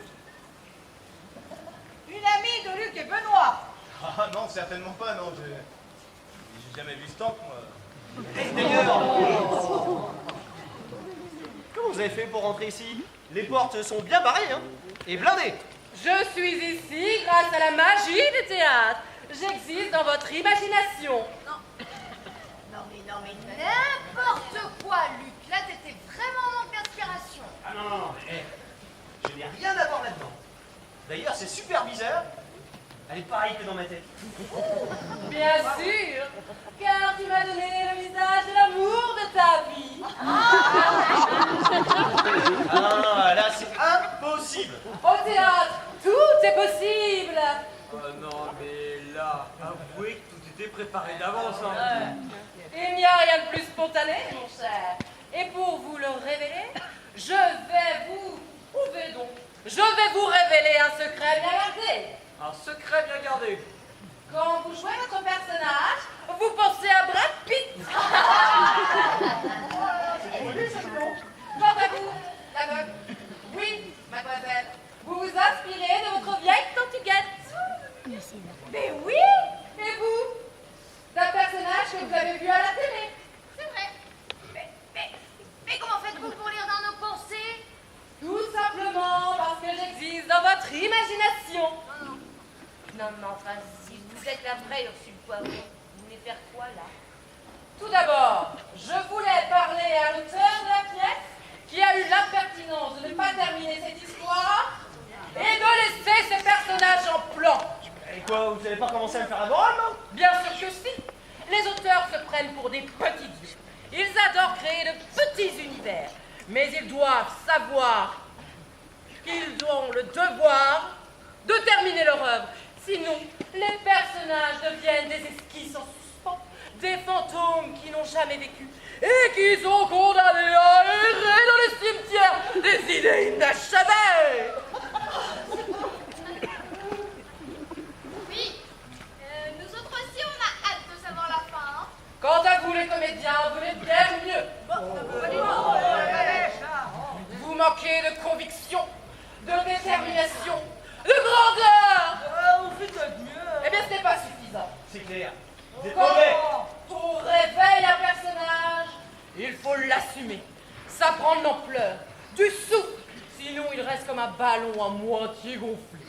Une amie de Luc et Benoît. Ah non, certainement pas, non. J'ai jamais vu ce temple, moi. D'ailleurs, comment vous avez fait pour rentrer ici? Les portes sont bien barrées, hein, et blindées. Je suis ici grâce à la magie du théâtre. J'existe dans votre imagination. Non mais n'importe quoi, Luc. Là, t'étais vraiment manque d'inspiration. Ah non, je n'ai rien à voir là-dedans. D'ailleurs, c'est super bizarre. Elle est pareille que dans ma tête. Bien sûr, car tu m'as donné le visage de l'amour de ta vie. Ah, là, c'est impossible. Au théâtre, tout est possible. Oh non, mais là, avouez que tout était préparé d'avance. Hein. Il n'y a rien de plus spontané, mon cher. Et pour vous le révéler, je vais vous révéler un secret bien gardé. Un secret bien gardé. Quand vous jouez votre personnage, vous pensez à Brad Pitt. Quant à vous, l'aveugle, oui, mademoiselle, vous vous inspirez de votre vieille tortuguette. Mais oui, et vous, d'un personnage que vous avez vu à la télé. C'est vrai. Mais comment faites-vous pour lire dans nos pensées? Tout simplement parce que j'existe dans votre imagination. Non, mais enfin, si vous êtes la vraie Ursule Poivron, vous voulez faire quoi, là? Tout d'abord, je voulais parler à l'auteur de la pièce qui a eu l'impertinence de ne pas terminer cette histoire et de laisser ses personnages en plan. Et quoi, vous n'avez pas commencé à me faire avoir, non? Bien sûr que si. Les auteurs se prennent pour des petites vies. Ils adorent créer de petits univers. Mais ils doivent savoir qu'ils ont le devoir de terminer leur œuvre. Sinon, les personnages deviennent des esquisses en suspens, des fantômes qui n'ont jamais vécu et qui sont condamnés à errer dans les cimetières des idées inachevées. Oui, nous autres aussi, on a hâte de savoir la fin. Hein. Quant à vous, les comédiens, vous venez bien mieux. Vous manquez de conviction, de détermination, de grandeur. Vous faites mieux. Eh bien, ce n'est pas suffisant. C'est clair. Vous êtes Quand mauvais. on réveille un personnage, il faut l'assumer. Ça prend de l'ampleur, du souffle. Sinon, il reste comme un ballon à moitié gonflé.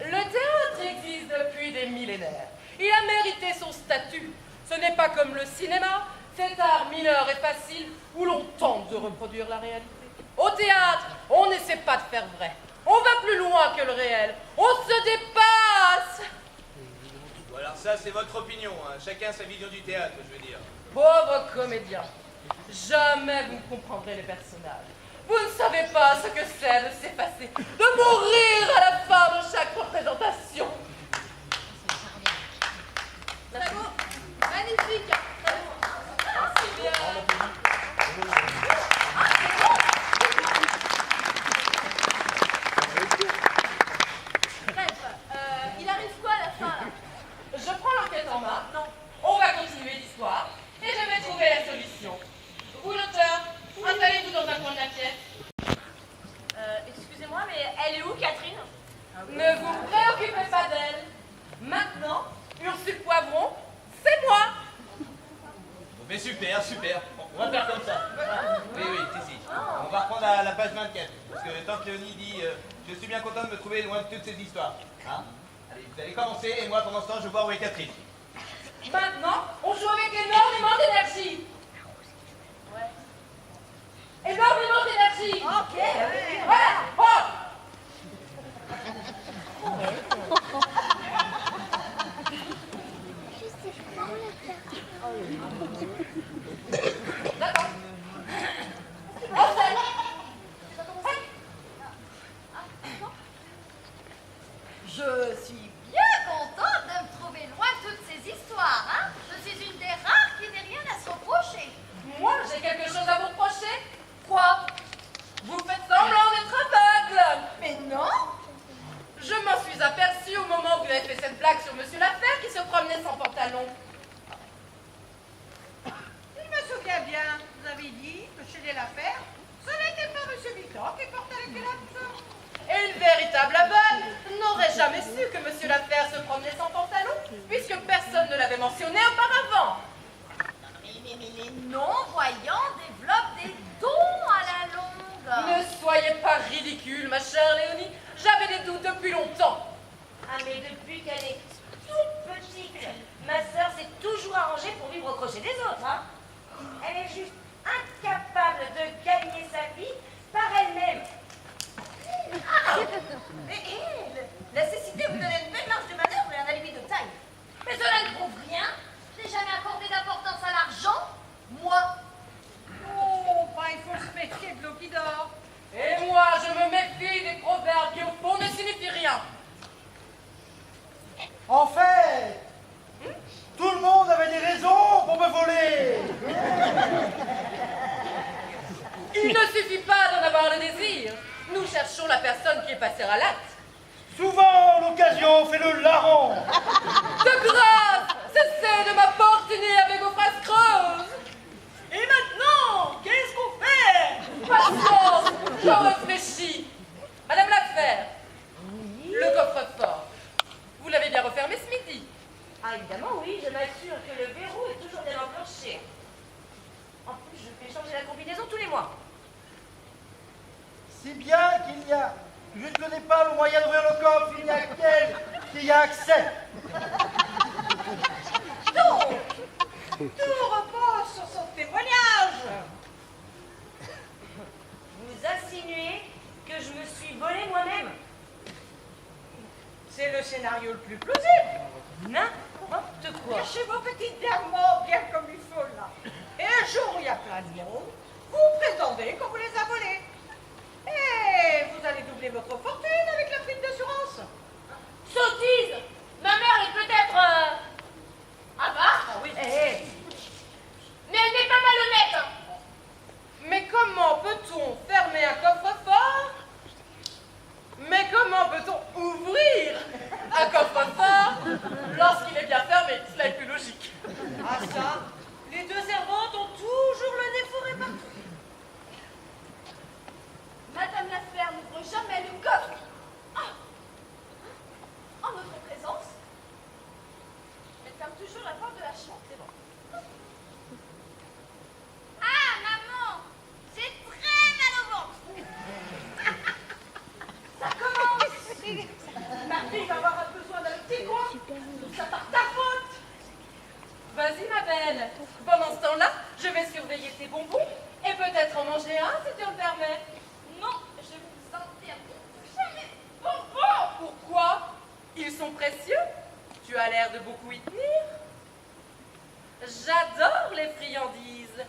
Le théâtre existe depuis des millénaires. Il a mérité son statut. Ce n'est pas comme le cinéma, cet art mineur et facile où l'on tente de reproduire la réalité. Au théâtre, on n'essaie pas de faire vrai. On va plus loin que le réel. On se dépasse. Bon, alors ça, c'est votre opinion, hein. Chacun sa vision du théâtre, je veux dire. Pauvre comédien, jamais vous ne comprendrez les personnages. Vous ne savez pas ce que c'est de s'effacer, de mourir à la fin de chaque représentation. Bravo, magnifique. C'est bien. Bref, il arrive quoi à la fin là? Je prends l'enquête en main. Non, on va continuer l'histoire et je vais trouver la solution. Vous, l'auteur, installez-vous dans un coin de la pièce. Excusez-moi, mais elle est où, Catherine? Ne vous préoccupez pas d'elle. Maintenant, Ursule Poivron, c'est moi. Mais super, super. On va faire comme ça. Oui, oui, si. On va reprendre à la page 24. Parce que tant que Léonie dit je suis bien content de me trouver loin de toutes ces histoires. Hein? Allez, vous allez commencer et moi, pendant ce temps, je vais voir où est Catherine. Maintenant, on joue avec énormément d'énergie. Ouais. Énormément d'énergie. Ok. Voilà. Oh. D'accord. En scène. Je suis bien contente de me trouver loin de toutes ces histoires, hein. Je suis une des rares qui n'ait rien à se reprocher. Moi, j'ai quelque chose à vous reprocher. Quoi? Vous faites semblant d'être aveugle. Mais non. Je m'en suis aperçue au moment où vous avez fait cette blague sur Monsieur Laffaire qui se promenait sans pantalon. Il me souvient bien, vous avez dit que chez les Laffaire, ce n'était pas M. Mitton qui portait les culottes. Et une véritable aveugle n'aurait jamais su que Monsieur Laffaire se promenait sans pantalon, puisque personne ne l'avait mentionné auparavant. Mais les non-voyants développent des dons à la longue. Ne soyez pas ridicule, ma chère Léonie. J'avais des doutes depuis longtemps. Ah, mais depuis qu'elle est toute petite, ma sœur s'est toujours arrangée pour vivre au crochet des autres, hein. Elle est juste incapable de gagner sa vie par elle-même. Ah, mais la cécité vous donne une belle marge de manœuvre et un alibi de taille. Mais cela ne prouve rien. J'ai jamais accordé d'importance à l'argent. Moi. Oh, bah, il faut se méfier de l'eau qui dort. Et moi, je me méfie des proverbes qui, au fond, ne signifient rien. En fait, tout le monde avait des raisons pour me voler. Il ne suffit pas d'en avoir le désir. Nous cherchons la personne qui est passée à l'acte. Souvent, l'occasion fait le larron. De grâce, cessez de m'apportuner avec vos phrases creuses. Et maintenant, qu'est-ce qu'on fait? Patience, je réfléchis. Madame Laffaire, le coffre-fort, vous l'avez bien refermé ce midi. Ah, évidemment, oui, je m'assure que le verrou est toujours bien enclenché. En plus, je fais changer la combinaison tous les mois. Si bien je ne connais pas le moyen d'ouvrir le coffre, il n'y a qu'elle qui y a accès. Tout repose sur son témoignage. Vous insinuez que je me suis volée moi-même? C'est le scénario le plus plausible. N'importe quoi. Chez vos petits diamants bien comme il faut là. Et un jour où il y a plein de monde, vous prétendez qu'on vous les a volés. Et vous allez doubler votre si tu le permets. Non, je vous interdis jamais. Pourquoi? Ils sont précieux. Tu as l'air de beaucoup y tenir. J'adore les friandises,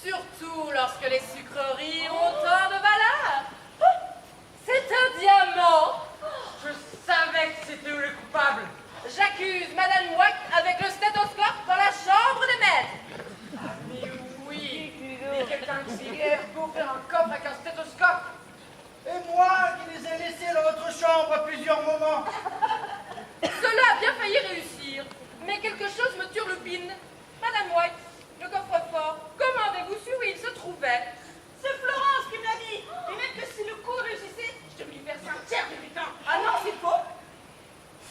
surtout lorsque les sucreries ont autant de valeur. Oh, c'est un diamant. Je savais que c'était eux les coupables. J'accuse Madame White avec le stéthoscope dans la chambre des maîtres. Ah, mais oui. Mais quelqu'un qui est pour faire un coffre avec un stéthoscope. Et moi qui les ai laissés dans votre chambre à plusieurs moments. Cela a bien failli réussir, mais quelque chose me turlupine. Madame White, le coffre-fort, comment avez-vous su où il se trouvait? C'est Florence qui me l'a dit. Et même que si le coup réussissait, je devais lui verser un tiers de butin. Ah non, c'est faux.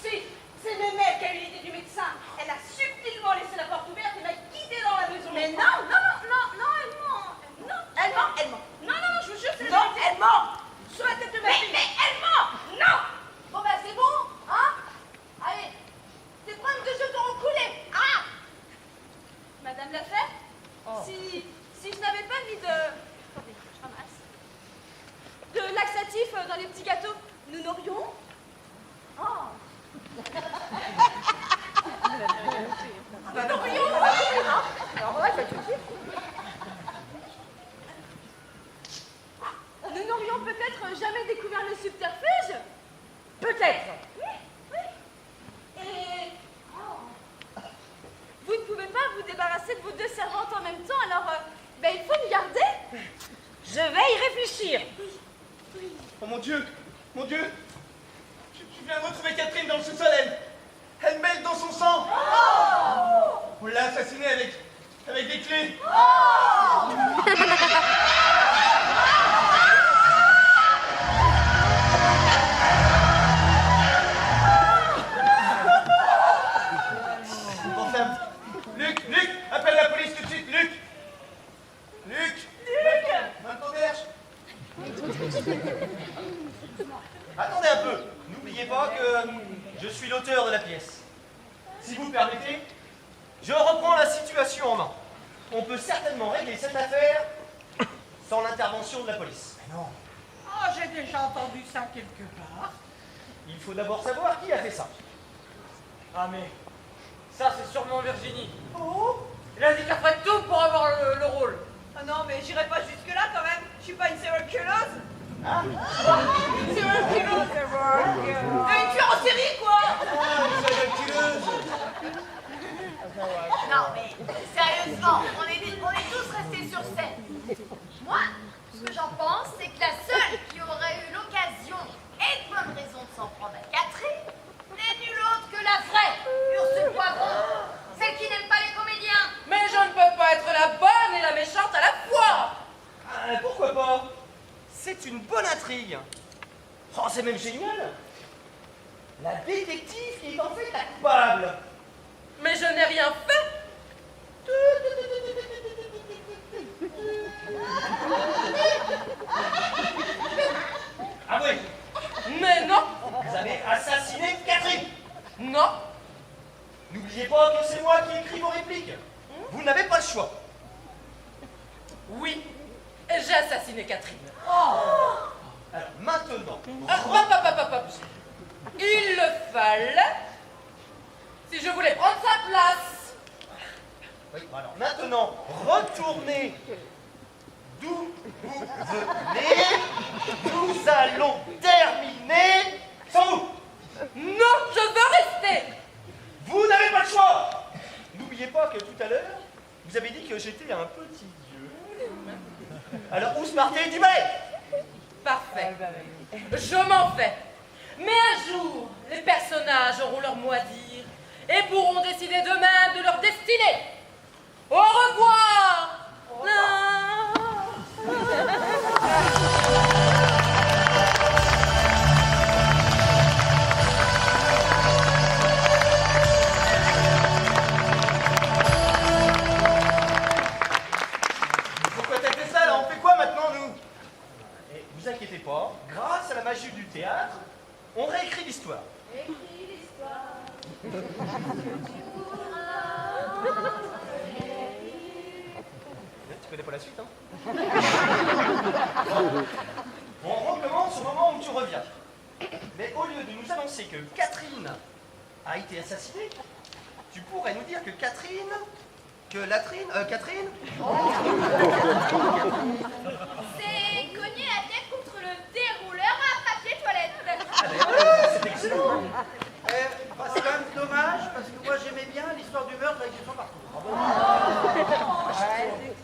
Si, c'est Mémé qui a eu l'idée du médecin. Elle a subtilement laissé la porte ouverte et m'a guidée dans la maison. Mais non, elle ment. Non, elle ment. Non, je vous jure, c'est la vérité. Elle ment. Sur la tête de ma fille. Mais elle ment. Non. Bon bah c'est bon, hein? Allez, tes problèmes de jetons ont coulé. Ah! Madame Laffaire, si je n'avais pas mis de... Attendez, je ramasse. De laxatif dans les petits gâteaux, nous n'aurions... Nous n'aurions peut-être jamais découvert le subterfuge. Peut-être. Oui. Et... Vous ne pouvez pas vous débarrasser de vos deux servantes en même temps, alors il faut me garder. Je vais y réfléchir. Oh mon Dieu, je viens de retrouver Catherine dans le sous-sol, elle mêle dans son sang. On l'a assassinée avec des clés. Enfin, Luc, appelle la police tout de suite, Luc. Attendez un peu, n'oubliez pas que je suis l'auteur de la pièce. Si vous le permettez, je reprends la situation en main. On peut certainement régler cette affaire sans l'intervention de la police. Mais non. Ah, j'ai déjà entendu ça quelque part. Il faut d'abord savoir qui a fait ça. Ah mais, ça c'est sûrement Virginie. Oh. Elle a dit qu'elle ferait tout pour avoir le rôle. Ah non, mais j'irai pas jusque-là quand même. Je suis pas une serial killeuse. Hein? Serial killeuse. Une tueur en série, quoi. Non mais, sérieusement, on est tous restés sur scène. Moi, ce que j'en pense, c'est que la seule qui aurait eu l'occasion et de bonne raison de s'en prendre à Catherine n'est nulle autre que la vraie Ursule Poivron, celle qui n'aime pas les comédiens. Mais je ne peux pas être la bonne et la méchante à la fois. Pourquoi pas? C'est une bonne intrigue. Oh, c'est même génial. La détective qui est en fait la coupable. Mais je n'ai rien fait. Ah oui, Mais non, vous avez assassiné Catherine. non. N'oubliez pas que c'est moi qui écris vos répliques. Vous n'avez pas le choix. Oui, j'ai assassiné Catherine. Alors maintenant, Hop. Il le fallait si je voulais prendre sa place. oui, alors maintenant, retournez d'où vous venez. Nous allons terminer sans vous. Non, je veux rester. Vous n'avez pas le choix. N'oubliez pas que tout à l'heure, vous avez dit que j'étais un petit dieu. Alors où se partez du balai? Parfait. Je m'en vais. Mais un jour, les personnages auront leur mot à dire et pourront décider d'eux-mêmes de leur destinée. Au revoir. Pourquoi t'as fait ça là? On fait quoi maintenant nous? Et vous inquiétez pas, grâce à la magie du théâtre, on réécrit l'histoire. Écris l'histoire. connais pas la suite, hein. On recommence au moment où tu reviens. Mais au lieu de nous annoncer que Catherine a été assassinée, tu pourrais nous dire que Catherine... Catherine C'est cogner la tête contre le dérouleur à papier toilette. Ah d'ailleurs, c'est excellent. C'est quand même dommage, parce que moi j'aimais bien l'histoire du meurtre avec du sang partout.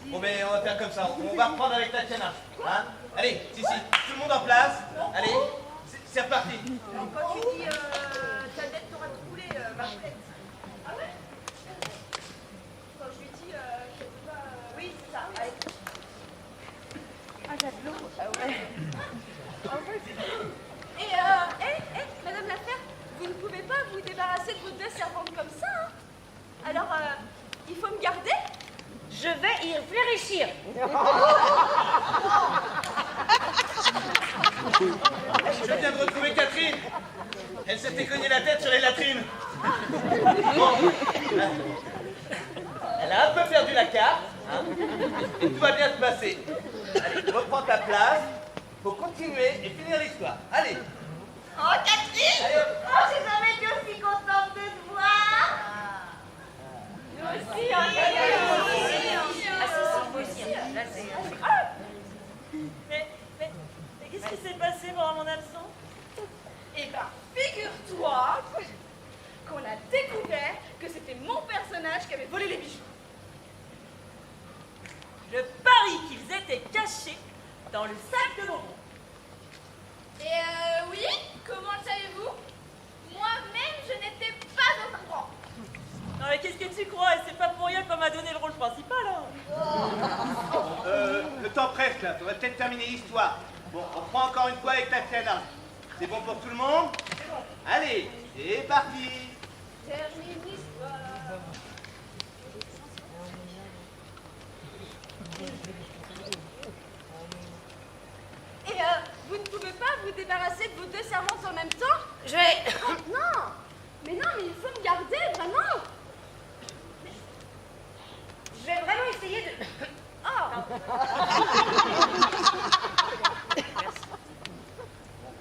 Bon, mais on va faire comme ça. On va reprendre avec Tatiana. Hein? Allez, si, tout le monde en place. Allez, c'est reparti. Quand tu dis ta dette t'aura coulé, Margrethe. Ah ouais? Quand je lui dis je peux pas. Oui, c'est ça. Allez. Ah, j'adore. Ah ouais. Et Madame Laferre, vous ne pouvez pas vous débarrasser de vos deux servantes comme ça, hein? Alors, il faut me garder? Je vais y réfléchir. Je viens de retrouver Catherine. Elle s'était cognée la tête sur les latrines. Bon. Elle a un peu perdu la carte. Hein, et tout va bien se passer. Allez, reprends ta place. Faut continuer et finir l'histoire. Allez. Oh, Catherine! Allez, hop. Oh, j'ai jamais été aussi contente de te voir! Nous aussi, hein. Mais qu'est-ce qui s'est passé pendant mon absence? Eh ben, figure-toi qu'on a découvert que c'était mon personnage qui avait volé les bijoux. Je parie qu'ils étaient cachés dans le sac de bonbons. Et oui, comment le savez-vous? Moi-même, je n'étais pas au courant. Non mais qu'est-ce que tu crois? Et c'est pas pour rien qu'on m'a donné le rôle principal, hein. Le temps presse là. On va peut-être terminer l'histoire. Bon, on reprend encore une fois avec Tatiana. C'est bon pour tout le monde? Allez, c'est parti. Termine l'histoire. Et vous ne pouvez pas vous débarrasser de vos deux servantes en même temps? Je vais... Non, mais il faut me garder, vraiment. Je vais vraiment essayer de... Oh.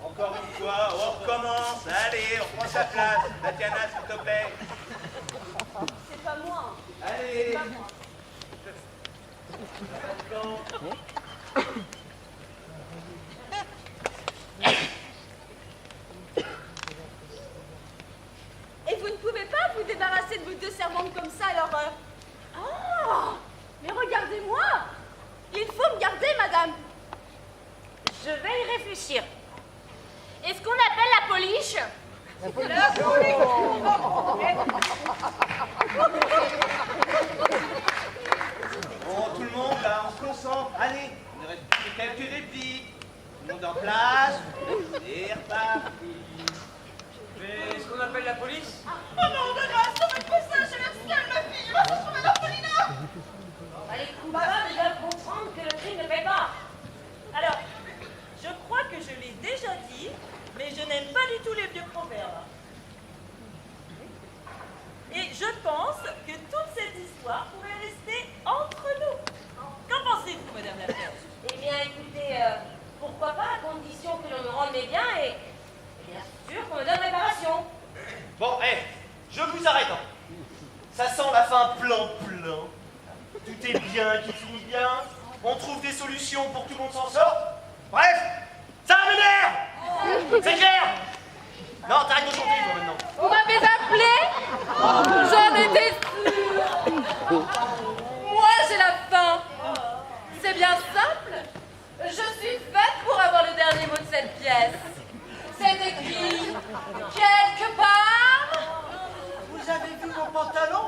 Encore une fois, on recommence. Allez, on prend sa place. Tatiana, s'il te plaît. C'est pas moi. Allez. Et vous ne pouvez pas vous débarrasser de vos deux servantes comme ça, alors... Oh, mais regardez-moi. Il faut me garder, madame. Je vais y réfléchir. Est-ce qu'on appelle la police? La police. Bon, tout le monde, là, on se concentre. Allez, il ne reste plus que quelques répliques. Tout le monde en place. C'est reparti. Mais est-ce qu'on appelle la police? Oh non, de grâce, ne faites pas ça, j'ai l'air seule, ma fille. Va se trouver l'orphelinat. Les coupables doivent comprendre que le crime ne paie pas. Alors, je crois que je l'ai déjà dit, mais je n'aime pas du tout les vieux proverbes. Et je pense que toute cette histoire pourrait rester entre nous. Qu'en pensez-vous, Madame Laferre? Eh bien, écoutez, pourquoi pas, à condition que l'on me rende mes biens et bien sûr qu'on me donne réparation. Bon, je vous arrête. Hein. Ça sent la fin plan-plan. Tout est bien, qui finit bien. On trouve des solutions pour que tout le monde s'en sorte. Bref, ça m'énerve. C'est clair? Non, t'arrêtes de chanter, toi, maintenant. Vous m'avez appelé? J'en étais sûre. Moi, j'ai la faim. C'est bien simple. Je suis faite pour avoir le dernier mot de cette pièce. C'est écrit quelque part. Vous avez vu mon pantalon?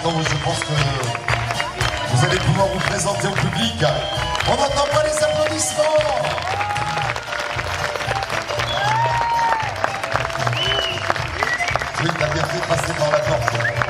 maintenant, je pense que vous allez pouvoir vous présenter au public. On n'entend pas les applaudissements. Oui, t'as bien fait de passer par la porte.